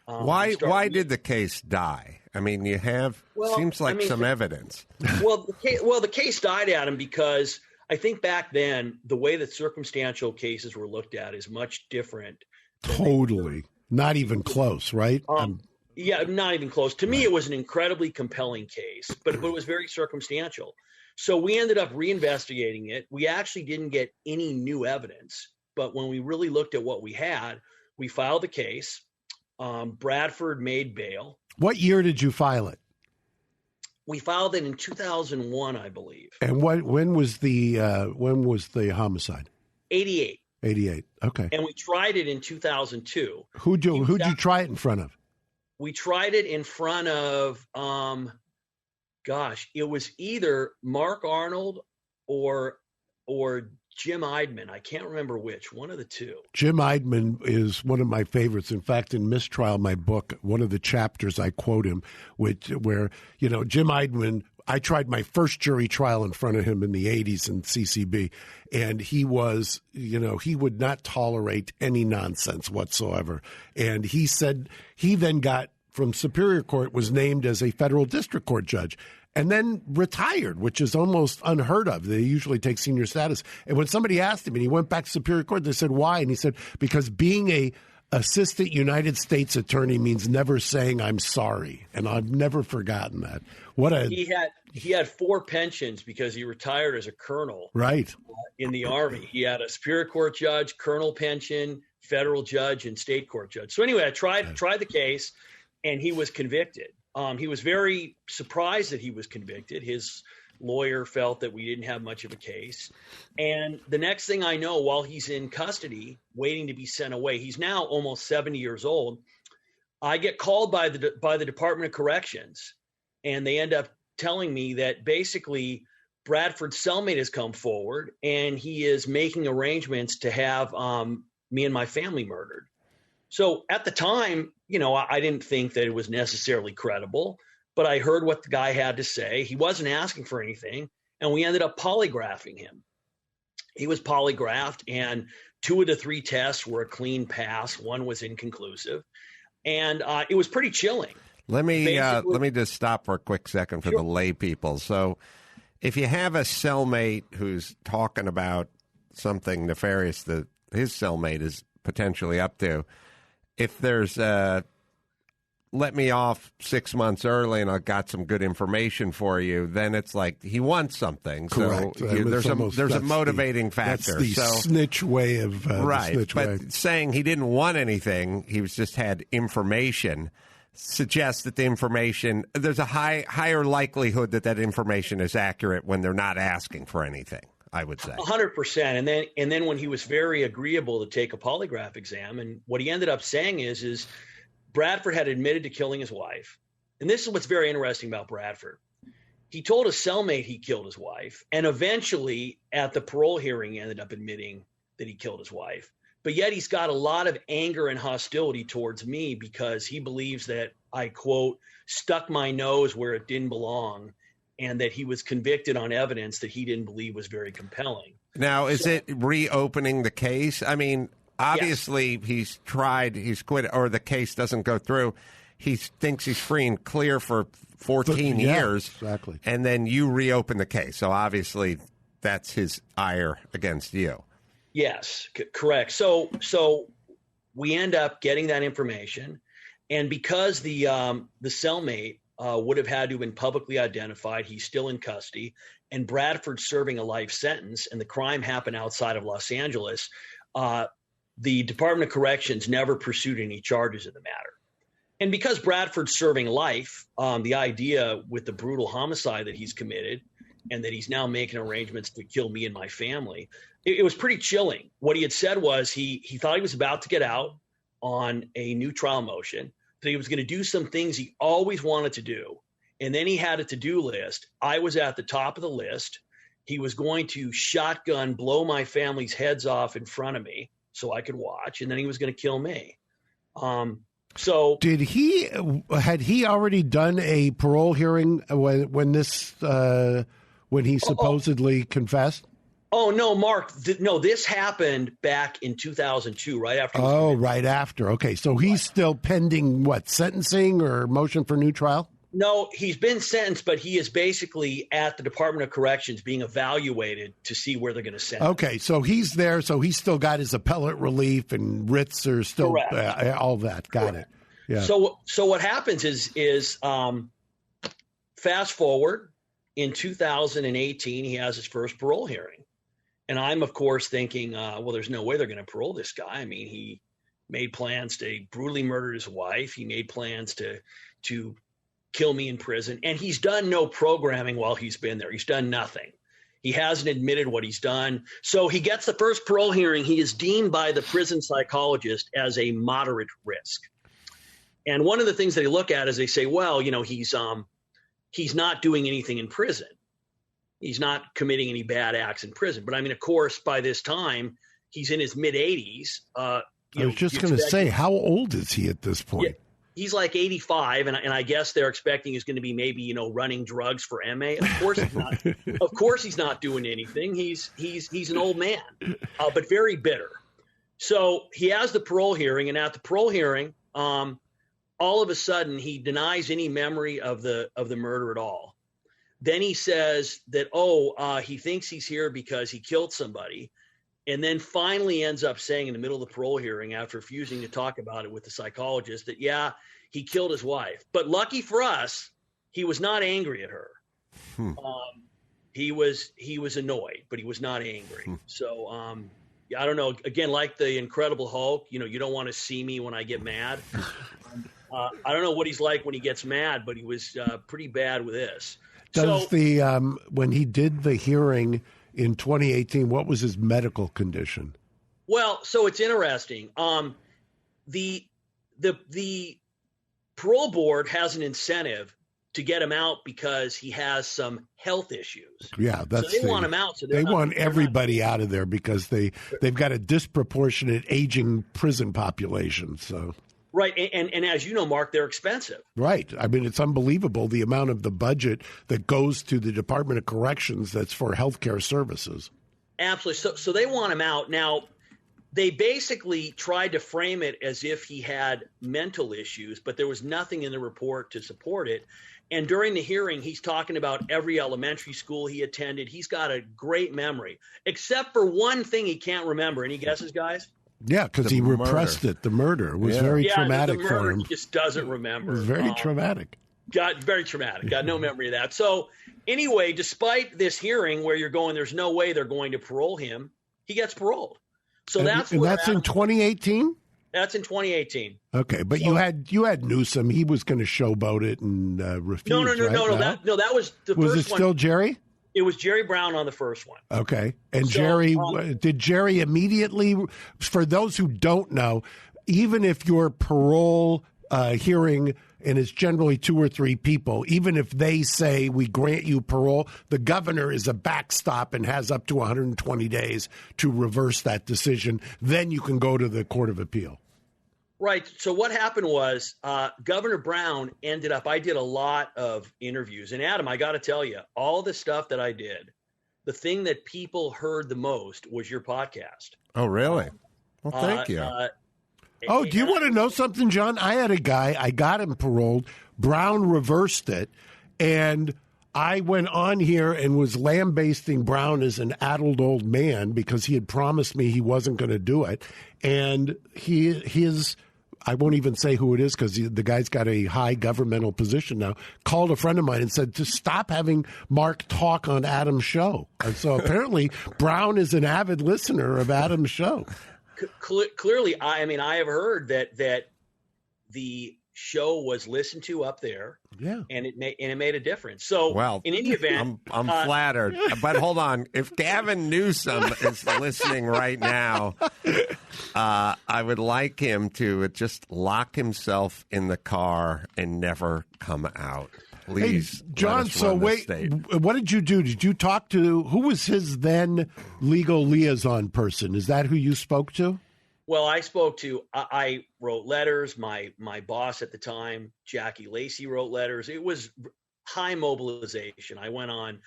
Why did the case die? I mean, seems like some evidence. Well, the case died, Adam, because I think back then the way that circumstantial cases were looked at is much different. Totally, not even close, right? Yeah, not even close. To me, it was an incredibly compelling case, but it was very circumstantial. So we ended up reinvestigating it. We actually didn't get any new evidence, but when we really looked at what we had, we filed the case. Bradford made bail. What year did you file it? We filed it in 2001, I believe. And when was the homicide? 88. 88. Okay. And we tried it in 2002. Who'd you try it in front of? We tried it in front of it was either Mark Arnold or Jim Eidman. I can't remember which, one of the two. Jim Eidman is one of my favorites. In fact, in Mistrial, my book, one of the chapters I quote him, where Jim Eidman, I tried my first jury trial in front of him in the 80s in CCB, and he was, he would not tolerate any nonsense whatsoever. And he said he then got from Superior Court was named as a federal district court judge and then retired, which is almost unheard of. They usually take senior status. And when somebody asked him and he went back to Superior Court, they said, why? And he said, because being a assistant United States attorney means never saying I'm sorry. And I've never forgotten that. He had 4 pensions because he retired as a colonel. Right. In the Army. He had a Superior Court judge, colonel pension, federal judge, and state court judge. So anyway, I tried the case, and he was convicted. He was very surprised that he was convicted. His lawyer felt that we didn't have much of a case. And the next thing I know, while he's in custody, waiting to be sent away, he's now almost 70 years old. I get called by the Department of Corrections, and they end up telling me that basically Bradford's cellmate has come forward, and he is making arrangements to have me and my family murdered. So at the time, I didn't think that it was necessarily credible, but I heard what the guy had to say. He wasn't asking for anything, and we ended up polygraphing him. He was polygraphed, and 2 of the 3 tests were a clean pass. 1 was inconclusive, and it was pretty chilling. Let me just stop for a quick second for the lay people. So if you have a cellmate who's talking about something nefarious that his cellmate is potentially up to, if there's let me off 6 months early and I've got some good information for you, then it's like he wants something. Correct. So there's a motivating factor. That's the snitch way of right. But saying he didn't want anything, he was just had information, suggests that the information, there's a higher likelihood that information is accurate when they're not asking for anything, I would say. 100%. And then when he was very agreeable to take a polygraph exam, and what he ended up saying is Bradford had admitted to killing his wife. And this is what's very interesting about Bradford. He told a cellmate he killed his wife, and eventually at the parole hearing, he ended up admitting that he killed his wife. But yet he's got a lot of anger and hostility towards me because he believes that I, quote, stuck my nose where it didn't belong, and that he was convicted on evidence that he didn't believe was very compelling. Now, is it reopening the case? I mean, obviously he's quit, or the case doesn't go through. He thinks he's free and clear for 14 years. Exactly. And then you reopen the case. So obviously that's his ire against you. Yes, correct. So we end up getting that information, and because the cellmate would have had to have been publicly identified, he's still in custody, and Bradford's serving a life sentence, and the crime happened outside of Los Angeles. The Department of Corrections never pursued any charges in the matter. And because Bradford's serving life, the idea with the brutal homicide that he's committed and that he's now making arrangements to kill me and my family, it was pretty chilling. What he had said was he thought he was about to get out on a new trial motion, that he was going to do some things he always wanted to do. And then he had a to-do list. I was at the top of the list. He was going to shotgun blow my family's heads off in front of me so I could watch, and then he was going to kill me. So had he already done a parole hearing when he supposedly confessed? Oh, no, Mark. No, this happened back in 2002, right after. Right after. Okay, so he's still pending sentencing or motion for new trial? No, he's been sentenced, but he is basically at the Department of Corrections being evaluated to see where they're going to send him. Okay, so he's there, so he's still got his appellate relief and writs are still all that. Got it. Yeah. So what happens is fast forward in 2018, he has his first parole hearing. And I'm, of course, thinking, well, there's no way they're going to parole this guy. I mean, he made plans to brutally murder his wife. He made plans to kill me in prison. And he's done no programming while he's been there. He's done nothing. He hasn't admitted what he's done. So he gets the first parole hearing. He is deemed by the prison psychologist as a moderate risk. And one of the things that they look at is they say, well, he's not doing anything in prison. He's not committing any bad acts in prison. But I mean, of course, by this time, he's in his mid-80s. I was just going to say, how old is he at this point? Yeah, he's like 85, and I guess they're expecting he's going to be maybe running drugs for MA. Of course he's not. Of course he's not doing anything. He's an old man, but very bitter. So he has the parole hearing, and at the parole hearing, all of a sudden he denies any memory of the murder at all. Then he says that, he thinks he's here because he killed somebody. And then finally ends up saying in the middle of the parole hearing, after refusing to talk about it with the psychologist, that, yeah, he killed his wife. But lucky for us, he was not angry at her. He was annoyed, but he was not angry. So I don't know. Again, like the Incredible Hulk, you don't want to see me when I get mad. I don't know what he's like when he gets mad, but he was pretty bad with this. Does when he did the hearing in 2018, what was his medical condition? Well, so it's interesting. The parole board has an incentive to get him out because he has some health issues. Yeah, so they want him out. So they want everybody out of there because they've got a disproportionate aging prison population. So. Right, and as you know, Mark, they're expensive. Right. I mean, it's unbelievable the amount of the budget that goes to the Department of Corrections that's for healthcare services. Absolutely. So they want him out. Now, they basically tried to frame it as if he had mental issues, but there was nothing in the report to support it. And during the hearing, he's talking about every elementary school he attended. He's got a great memory, except for one thing he can't remember. Any guesses, guys? Yeah, because he repressed it. The murder was very traumatic for him. He just doesn't remember. It was very traumatic. Very traumatic. Got no memory of that. So anyway, despite this hearing where you're going, there's no way they're going to parole him, he gets paroled. So that's in 2018? That's in 2018. Okay, but you had Newsom. He was going to showboat it and refuse. No. Right? That was the first one. Was it still Jerry? It was Jerry Brown on the first one. Okay. And did Jerry immediately, for those who don't know, even if your parole hearing, and it's generally 2 or 3 people, even if they say we grant you parole, the governor is a backstop and has up to 120 days to reverse that decision. Then you can go to the Court of Appeal. Right. So what happened was Governor Brown ended up, I did a lot of interviews. And Adam, I got to tell you, all the stuff that I did, the thing that people heard the most was your podcast. Oh, really? Well, thank you. Do you want to know something, John? I had a guy, I got him paroled. Brown reversed it. And I went on here and was lambasting Brown as an addled old man because he had promised me he wasn't going to do it. And I won't even say who it is because the guy's got a high governmental position now, called a friend of mine and said to stop having Mark talk on Adam's show. And so apparently Brown is an avid listener of Adam's show. Clearly, I have heard that the show was listened to up there, and it made a difference. So, in any event, I'm flattered. But hold on, if Gavin Newsom is listening right now, I would like him to just lock himself in the car and never come out. Please, hey, John. So wait, what did you do? Did you talk to who was his then legal liaison person? Is that who you spoke to? Well, I wrote letters. My boss at the time, Jackie Lacey, wrote letters. It was high mobilization. I went on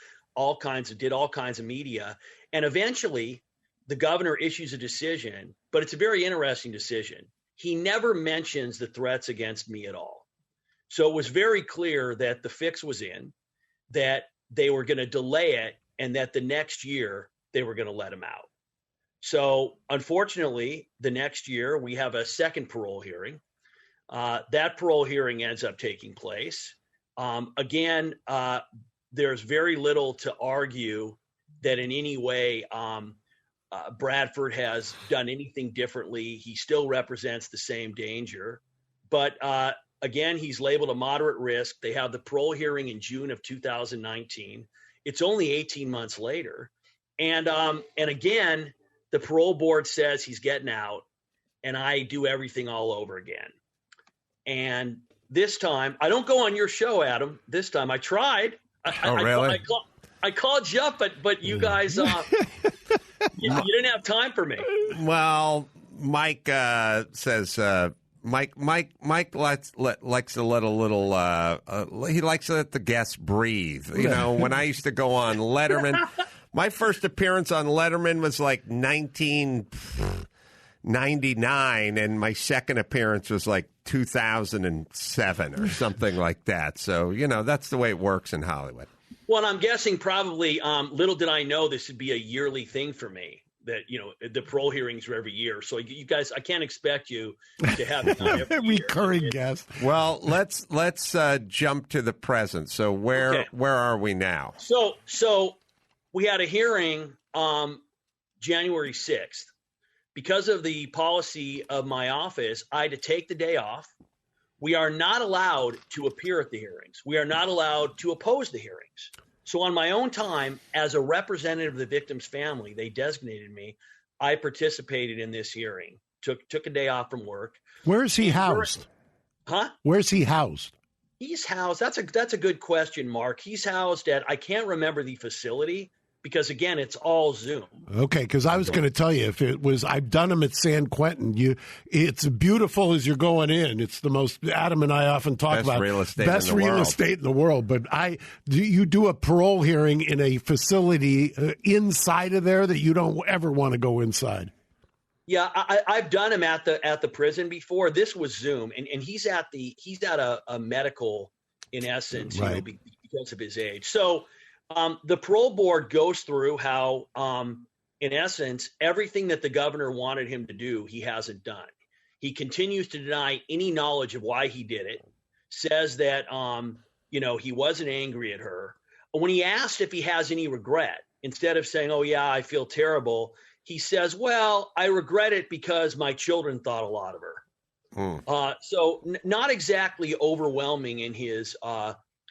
did all kinds of media. And eventually the governor issues a decision, but it's a very interesting decision. He never mentions the threats against me at all. So it was very clear that the fix was in, that they were going to delay it, and that the next year they were going to let him out. So unfortunately, the next year we have a second parole hearing. That parole hearing ends up taking place. Again, there's very little to argue that in any way Bradford has done anything differently. He still represents the same danger. But again, he's labeled a moderate risk. They have the parole hearing in June of 2019. It's only 18 months later. And again, the parole board says he's getting out, and I do everything all over again. And this time, I don't go on your show, Adam. This time I tried. Really? I called you up, but you guys, you didn't have time for me. Well, Mike says Mike likes to let a little. He likes to let the guests breathe. You know, when I used to go on Letterman, my first appearance on Letterman was like 19 '99, and my second appearance was like 2007 or something like that. So, that's the way it works in Hollywood. Well, I'm guessing probably, little did I know this would be a yearly thing for me, that, the parole hearings are every year. So you guys, I can't expect you to have every recurring guest. Well, let's jump to the present. So where are we now? So we had a hearing January 6th. Because of the policy of my office, I had to take the day off. We are not allowed to appear at the hearings. We are not allowed to oppose the hearings. So on my own time, as a representative of the victim's family, they designated me. I participated in this hearing, took a day off from work. Where is he housed? Huh? Where's he housed? He's housed. That's a good question, Mark. He's housed at, I can't remember the facility, because, again, it's all Zoom. Okay, because I was going to tell you, if it was, I've done them at San Quentin. It's beautiful as you're going in. It's the most, Adam and I often talk best about real estate best in the real world. estate in the world. But you do a parole hearing in a facility inside of there that you don't ever want to go inside. Yeah, I've done him at the prison before. This was Zoom, and he's at a medical, in essence, right, because of his age. So. The parole board goes through how, in essence, everything that the governor wanted him to do, he hasn't done. He continues to deny any knowledge of why he did it, says that, he wasn't angry at her. When he asked if he has any regret, instead of saying, oh, yeah, I feel terrible, he says, well, I regret it because my children thought a lot of her. So not exactly overwhelming in his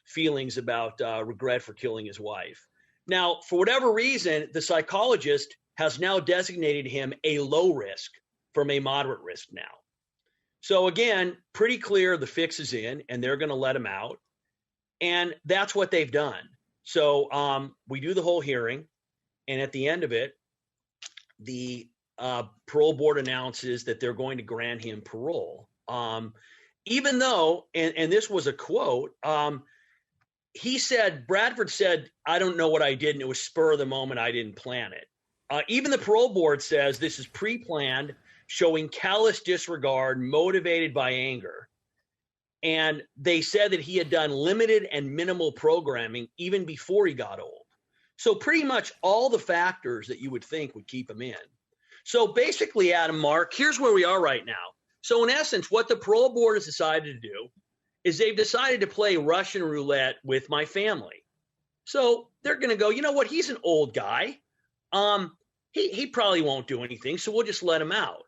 feelings about regret for killing his wife. Now, for whatever reason, the psychologist has now designated him a low risk from a moderate risk now. So again, pretty clear the fix is in, and they're going to let him out. And that's what they've done. So we do the whole hearing, and at the end of it, the parole board announces that they're going to grant him parole. Even though, and this was a quote, Bradford said, I don't know what I did, and it was spur of the moment. I didn't plan it. Even the parole board says this is pre-planned, showing callous disregard, motivated by anger. And they said that he had done limited and minimal programming even before he got old. So pretty much all the factors that you would think would keep him in. So basically, Adam, Mark, here's where we are right now. So in essence, what the parole board has decided to do is they've decided to play Russian roulette with my family. So they're going to go, you know what? He's an old guy. He probably won't do anything, so we'll just let him out.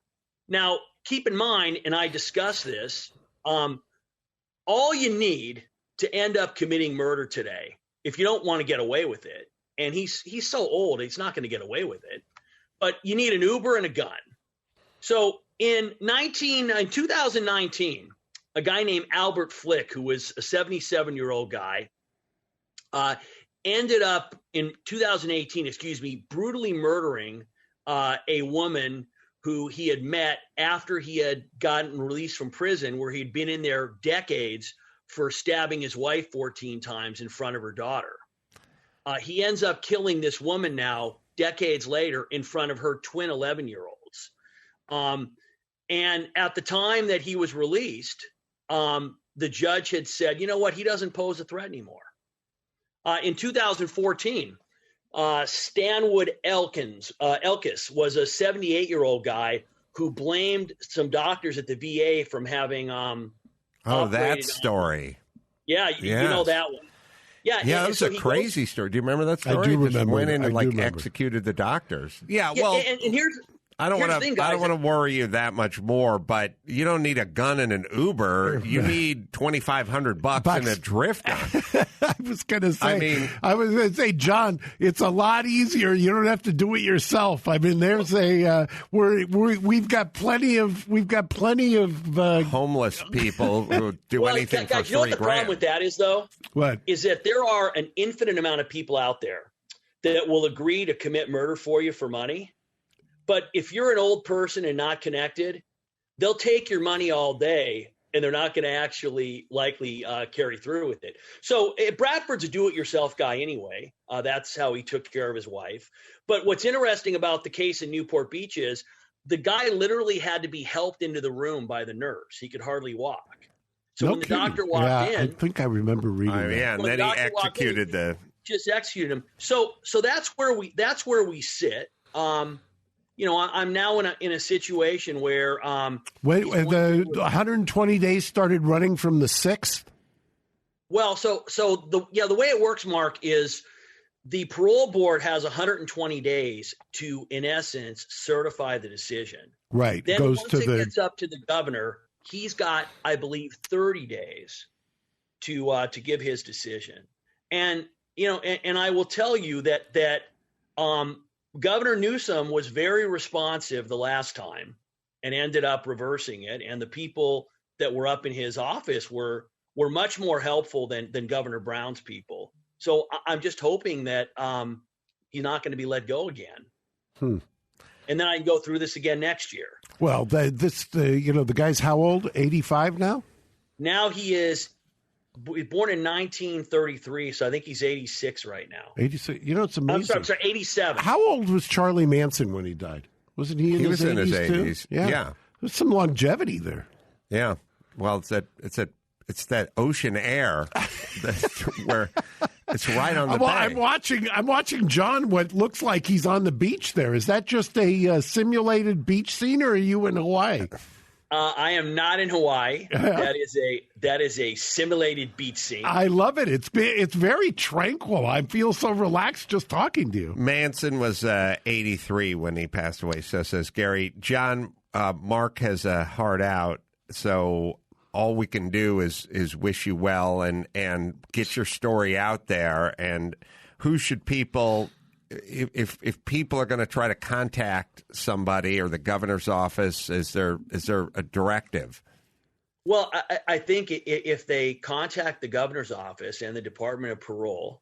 Now, keep in mind, and I discussed this, all you need to end up committing murder today, if you don't want to get away with it, and he's so old, he's not going to get away with it, but you need an Uber and a gun. So in 2019, a guy named Albert Flick, who was a 77-year-old guy, ended up in 2018, brutally murdering a woman who he had met after he had gotten released from prison, where he'd been in there decades for stabbing his wife 14 times in front of her daughter. He ends up killing this woman now, decades later, in front of her twin 11-year-olds. And at the time that he was released, the judge had said, you know what, he doesn't pose a threat anymore. In 2014, Stanwood Elkis was a 78-year-old guy who blamed some doctors at the VA from having that story. Yeah, you know that one. Yeah, that was a crazy story. Do you remember that story? I do remember. Just went in and remember. Executed the doctors. Yeah, well, well, and here's I don't want to worry you that much more, but you don't need a gun and an Uber. You need $2,500 and a drift gun. I was going to say, John, it's a lot easier. You don't have to do it yourself. I mean, there's we've got plenty of homeless people who do anything for guys, you know what the problem with that is, though? What is that there are an infinite amount of people out there that will agree to commit murder for you for money. But if you're an old person and not connected, they'll take your money all day, and they're not going to actually likely carry through with it. So Bradford's a do-it-yourself guy anyway. That's how he took care of his wife. But what's interesting about the case in Newport Beach is the guy literally had to be helped into the room by the nurse. He could hardly walk. So No when the kidding. doctor walked in, I think I remember reading that. Yeah, and When then the he doctor walked executed in, the. just executed him. So that's where we sit. I'm now in a situation where the 120 days started running from the 6th. Well, so the way it works, Mark, is the parole board has 120 days to, in essence, certify the decision. Right. Then Goes once to it gets up to the governor, he's got, I believe, 30 days to give his decision. And and I will tell you that Governor Newsom was very responsive the last time and ended up reversing it. And the people that were up in his office were much more helpful than Governor Brown's people. So I'm just hoping that he's not going to be let go again. And then I can go through this again next year. Well, the guy's how old? 85 now? Now he is born in 1933, so I think he's 86 right now. 86. It's amazing. I'm sorry, 87. How old was Charlie Manson when he died? Wasn't he in his 80s? He was in his too? 80s. Yeah. There's some longevity there. Yeah. Well, it's that ocean air where it's right on the bay. I'm watching John. What looks like he's on the beach there. Is that just a simulated beach scene, or are you in Hawaii? I am not in Hawaii. That is a simulated beach scene. I love it. It's very tranquil. I feel so relaxed just talking to you. Manson was 83 when he passed away. So says Gary. John, Mark has a heart out. So all we can do is wish you well and get your story out there. And who should people? If people are going to try to contact somebody or the governor's office, is there a directive? Well, I think if they contact the governor's office and the Department of Parole,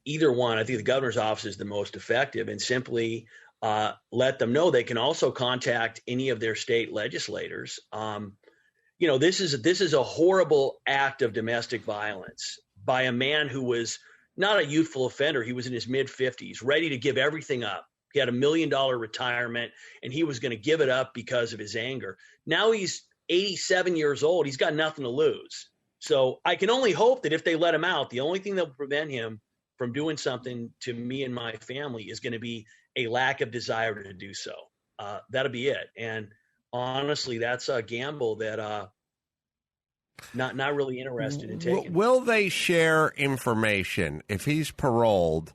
either one, I think the governor's office is the most effective, and simply let them know. They can also contact any of their state legislators. This is a horrible act of domestic violence by a man who was not a youthful offender. He was in his mid-50s, ready to give everything up. He had $1 million retirement, and he was going to give it up because of his anger. Now he's 87 years old. He's got nothing to lose. So I can only hope that if they let him out, the only thing that will prevent him from doing something to me and my family is going to be a lack of desire to do so. That'll be it. And honestly, that's a gamble that not really interested in taking. Will they share information? If he's paroled,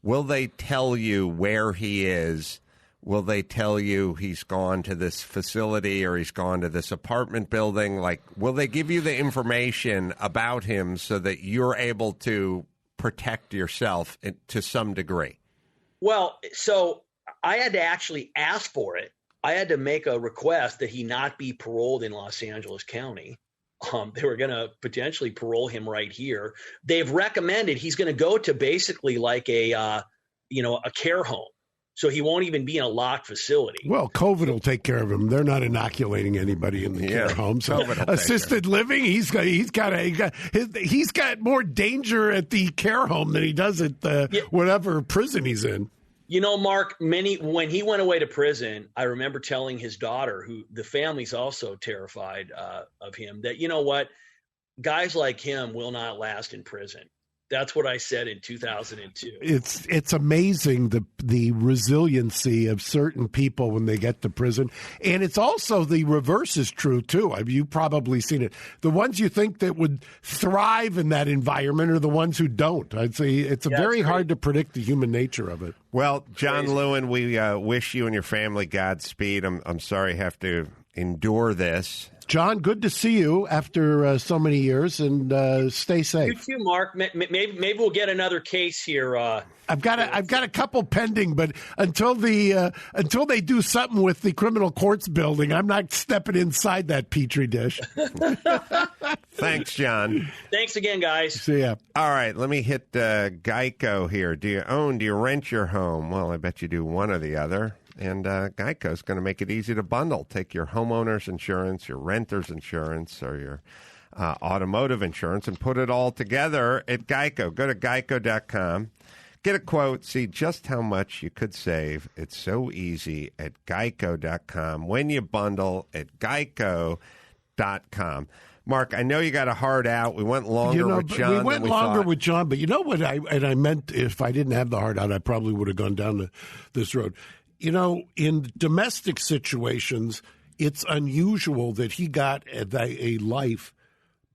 will they tell you where he is? Will they tell you he's gone to this facility or he's gone to this apartment building? Like, will they give you the information about him so that you're able to protect yourself to some degree? Well, so I had to actually ask for it. I had to make a request that he not be paroled in Los Angeles County. They were going to potentially parole him right here. They've recommended he's going to go to basically like a care home. So he won't even be in a locked facility. Well, COVID will take care of him. They're not inoculating anybody in the care home. So assisted living, he's got more danger at the care home than he does at whatever prison he's in. Mark, when he went away to prison, I remember telling his daughter, who the family's also terrified of him, that, you know what, guys like him will not last in prison. That's what I said in 2002. It's amazing the resiliency of certain people when they get to prison. And it's also the reverse is true, too. You've probably seen it. The ones you think that would thrive in that environment are the ones who don't. I'd say it's very hard to predict the human nature of it. Well, John Lewin, we wish you and your family Godspeed. I'm sorry you have to endure this. John, good to see you after so many years, and stay safe. You too, Mark. Maybe we'll get another case here. I've got a couple pending, but until they do something with the criminal courts building, I'm not stepping inside that petri dish. Thanks, John. Thanks again, guys. See ya. All right, let me hit Geico here. Do you rent your home? Well, I bet you do one or the other. And Geico's going to make it easy to bundle. Take your homeowner's insurance, your renter's insurance, or your automotive insurance and put it all together at Geico. Go to geico.com. Get a quote. See just how much you could save. It's so easy at Geico.com. When you bundle at Geico.com. Mark, I know you got a hard out. We went longer with John. We went than longer thought. with John, but you know what? I meant if I didn't have the hard out, I probably would have gone down this road. You know, in domestic situations, it's unusual that he got a life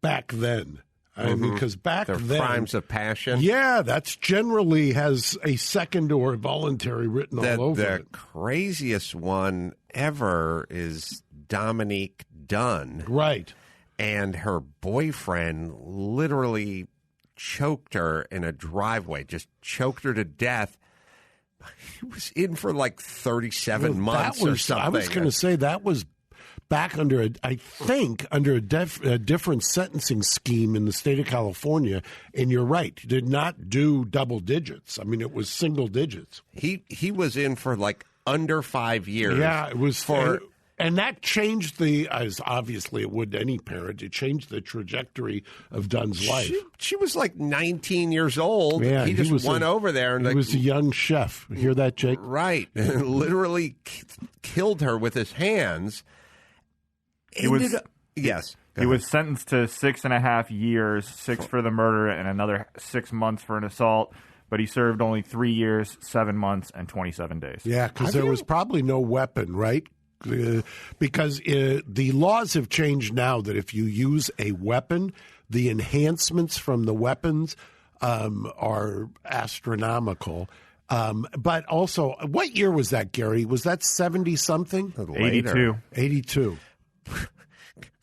back then. I mean, because back then, crimes of passion. Yeah, that's generally has a second or voluntary written all over the it. craziest one ever is Dominique Dunn. Right. And her boyfriend literally choked her in a driveway, just choked her to death. He was in for like 37 months or something. I was going to say that was back under, a different sentencing scheme in the state of California. And you're right, did not do double digits. I mean, it was single digits. He was in for like under 5 years. Yeah, it was for. And that changed as obviously it would any parent, it changed the trajectory of Dunn's life. She was like 19 years old. Yeah, he just went over there. And he was a young chef. You hear that, Jake? Right. And literally killed her with his hands. He was sentenced to 6.5 years, 6 for the murder and another 6 months for an assault. But he served only 3 years, 7 months, and 27 days. Yeah, because there was probably no weapon, right? Because the laws have changed now that if you use a weapon, the enhancements from the weapons are astronomical. But also, what year was that, Gary? Was that 70-something? 82.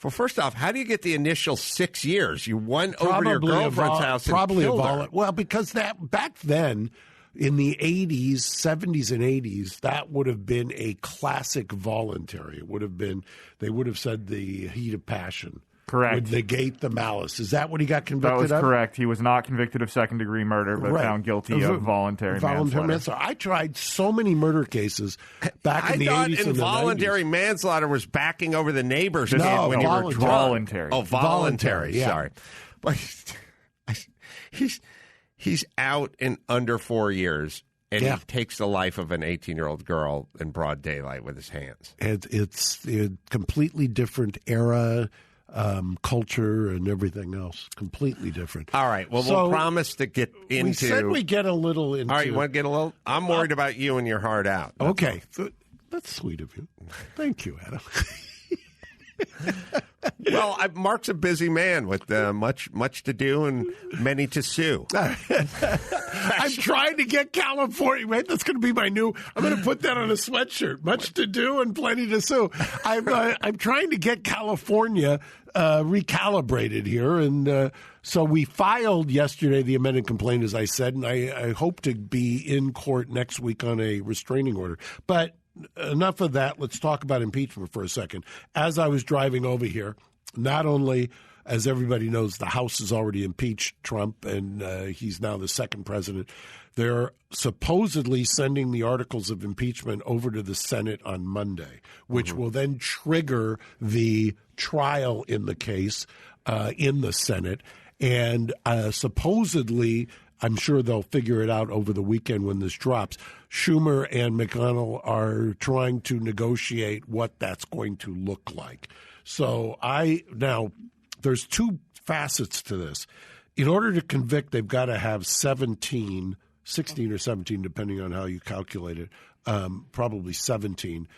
Well, first off, how do you get the initial 6 years? You went over to your girlfriend's house and killed her. Well, because that back then, in the 80s, 70s and 80s, that would have been a classic voluntary. It would have been, they would have said the heat of passion. Correct. Would negate the malice. Is that what he got convicted of? That was correct. He was not convicted of second-degree murder, but found guilty of voluntary manslaughter. I tried so many murder cases back in the 80s and the 90s. Involuntary manslaughter was backing over the neighbors. No, when you were voluntary. Oh, voluntary. Yeah. Sorry. But he's out in under 4 years, and he takes the life of an 18-year-old girl in broad daylight with his hands. It's a completely different era. Culture and everything else. Completely different. All right. Well, we'll promise to get into... We said we get a little into... All right, you want to get a little... I'm worried about you and your heart out. Okay. That's sweet of you. Thank you, Adam. Well, Mark's a busy man with much to do and many to sue. I'm trying to get California. Right? That's going to be my new. I'm going to put that on a sweatshirt. Much to do and plenty to sue. I'm trying to get California recalibrated here, and so we filed yesterday the amended complaint, as I said, and I hope to be in court next week on a restraining order, but. Enough of that. Let's talk about impeachment for a second. As I was driving over here, not only, as everybody knows, the House has already impeached Trump, and he's now the second president. They're supposedly sending the articles of impeachment over to the Senate on Monday, which will then trigger the trial in the case in the Senate. And supposedly, I'm sure they'll figure it out over the weekend when this drops. Schumer and McConnell are trying to negotiate what that's going to look like. So now there's two facets to this. In order to convict, they've got to have 16 or 17, depending on how you calculate it, probably 17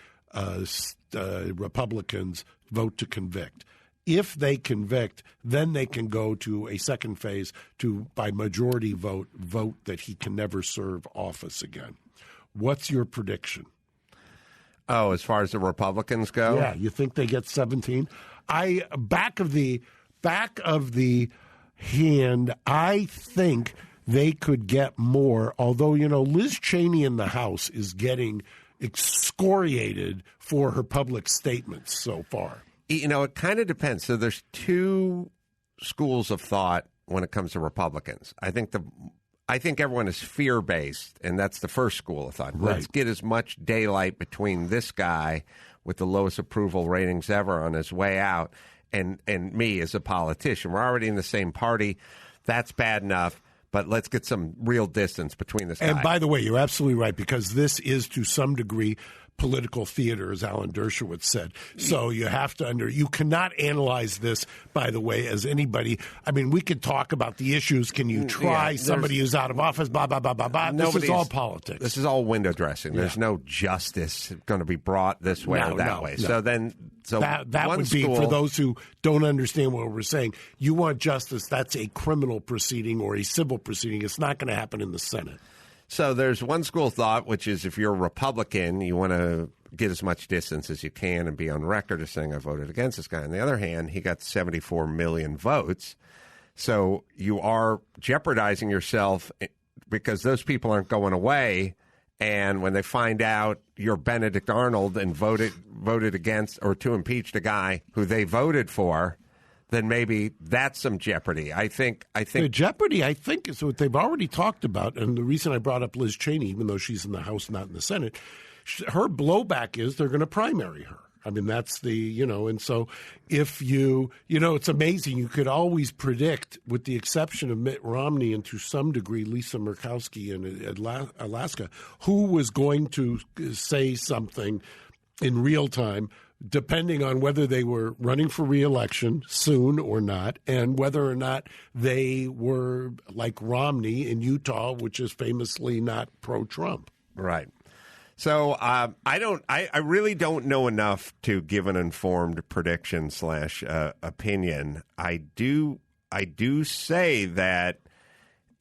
Republicans vote to convict. If they convict, then they can go to a second phase to, by majority vote that he can never serve office again. What's your prediction? Oh, as far as the Republicans go? Yeah, you think they get 17? Back of the hand, I think they could get more, although, Liz Cheney in the House is getting excoriated for her public statements so far. It kind of depends. So there's two schools of thought when it comes to Republicans. I think everyone is fear-based, and that's the first school of thought. Right. Let's get as much daylight between this guy with the lowest approval ratings ever on his way out and me as a politician. We're already in the same party. That's bad enough. but let's get some real distance between this guy. And by the way, you're absolutely right, because this is to some degree political theater, as Alan Dershowitz said. So you have to you cannot analyze this, by the way, as anybody. I mean, we could talk about the issues. Can you try somebody who's out of office? Blah, blah, blah, blah, blah. This is all politics. This is all window dressing. There's no justice going to be brought this way or that way. No. So that would be, for those who don't understand what we're saying, you want justice, that's a criminal proceeding or a civil proceeding. It's not going to happen in the Senate. So there's one school of thought, which is if you're a Republican, you want to get as much distance as you can and be on record as saying I voted against this guy. On the other hand, he got 74 million votes. So you are jeopardizing yourself because those people aren't going away. And when they find out you're Benedict Arnold and voted against or to impeach the guy who they voted for, then maybe that's some jeopardy. I think the jeopardy, I think, is what they've already talked about. And the reason I brought up Liz Cheney, even though she's in the House, not in the Senate, her blowback is they're going to primary her. I mean, that's the, and so if it's amazing. You could always predict, with the exception of Mitt Romney and to some degree Lisa Murkowski in Alaska, who was going to say something in real time, depending on whether they were running for re-election soon or not, and whether or not they were like Romney in Utah, which is famously not pro-Trump. Right. So I really don't know enough to give an informed prediction / opinion. I do say that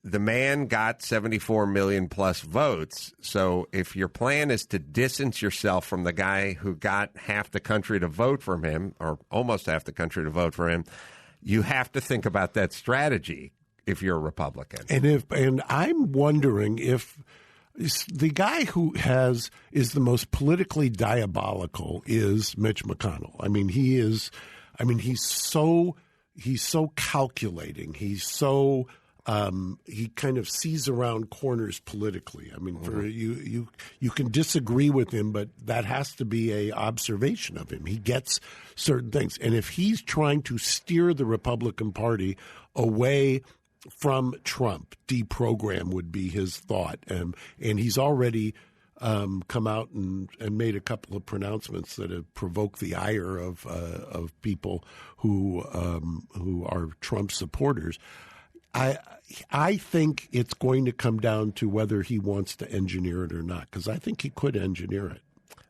the man got 74 million plus votes. So if your plan is to distance yourself from the guy who got half the country to vote for him, or almost half the country to vote for him, you have to think about that strategy if you're a Republican. And I'm wondering if the guy who is the most politically diabolical is Mitch McConnell. I mean, he's so calculating. He's so he kind of sees around corners politically. I mean, for you can disagree with him, but that has to be a observation of him. He gets certain things, and if he's trying to steer the Republican Party away from Trump, deprogram would be his thought, and he's already come out and made a couple of pronouncements that have provoked the ire of people who are Trump supporters. I think it's going to come down to whether he wants to engineer it or not, because I think he could engineer it.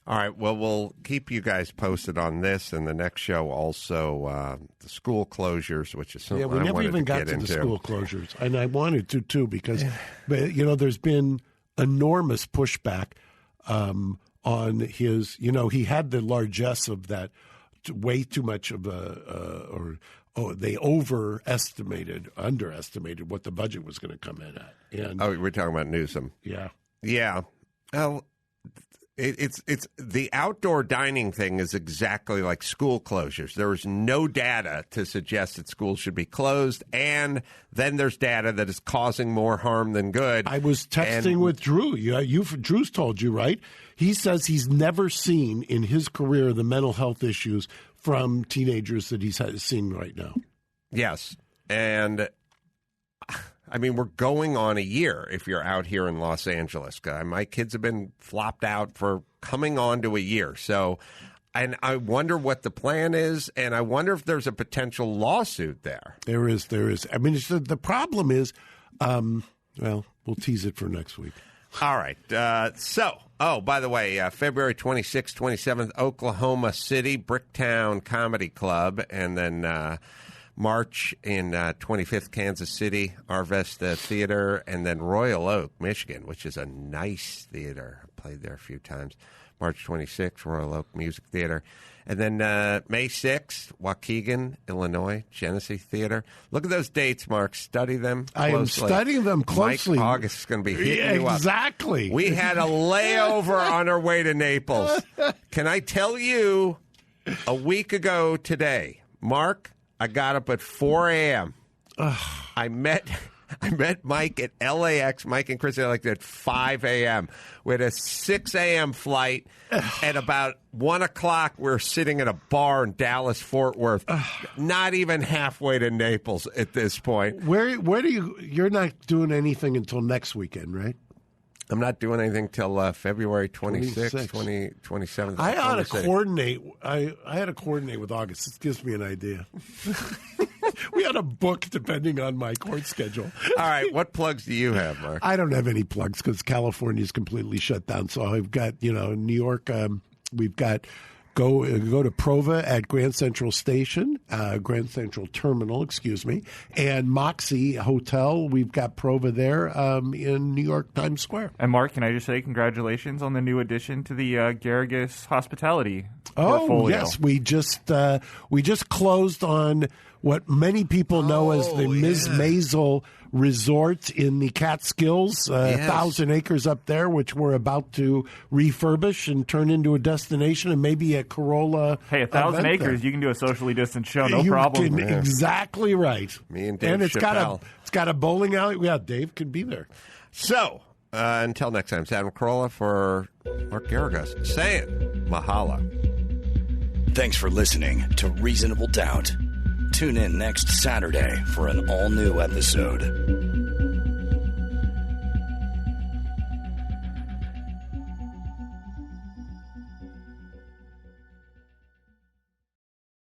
All right. Well, we'll keep you guys posted on this, and the next show also the school closures, which is something we never even got to the school closures, and I wanted to too, because there's been enormous pushback on his. He had the largesse of that, way too much of they underestimated what the budget was going to come in at. And we're talking about Newsom. Yeah. Well, it's the outdoor dining thing is exactly like school closures. There is no data to suggest that schools should be closed, and then there's data that is causing more harm than good. I was texting with Drew. Drew's told you, right? He says he's never seen in his career the mental health issues from teenagers that he's seen right now. Yes. And I mean, we're going on a year if you're out here in Los Angeles. My kids have been flopped out for coming on to a year. So, and I wonder what the plan is, and I wonder if there's a potential lawsuit there. There is. I mean, the problem is, we'll tease it for next week. All right. By the way, February 26th, 27th, Oklahoma City, Bricktown Comedy Club, and then March in 25th, Kansas City, Arvesta Theater, and then Royal Oak, Michigan, which is a nice theater. I played there a few times. March 26th, Royal Oak Music Theater. And then May 6th, Waukegan, Illinois, Genesee Theater. Look at those dates, Mark. Study them closely. I am studying them closely. Mike August is going to be hitting you up. Exactly. We had a layover on our way to Naples. Can I tell you, a week ago today, Mark, I got up at 4 a.m. I met I met Mike at LAX, Mike and Chris at 5 a.m. We had a 6 a.m. flight. At about 1 o'clock, we're sitting in a bar in Dallas, Fort Worth, not even halfway to Naples at this point. Where do you're not doing anything until next weekend, right? I'm not doing anything till February 26th, 27th. I ought to coordinate. I had to coordinate with August. This gives me an idea. We had a book depending on my court schedule. All right, what plugs do you have, Mark? I don't have any plugs because California is completely shut down. So I've got, New York. We've got go to Prova at Grand Central Station, Grand Central Terminal, and Moxie Hotel. We've got Prova there in New York Times Square. And Mark, can I just say congratulations on the new addition to the Garrigus Hospitality portfolio? Oh yes, we just closed on what many people know as the Ms. Maisel Resort in the Catskills, 1,000 acres up there, which we're about to refurbish and turn into a destination and maybe a Corolla. Hey, 1,000 acres, there. You can do a socially distanced show, no problem. Exactly right. Me and Dave and it's Chappelle. got a bowling alley. Yeah, Dave could be there. So, until next time, it's Adam Carolla for Mark Garrigus saying mahala. Thanks for listening to Reasonable Doubt. Tune in next Saturday for an all-new episode.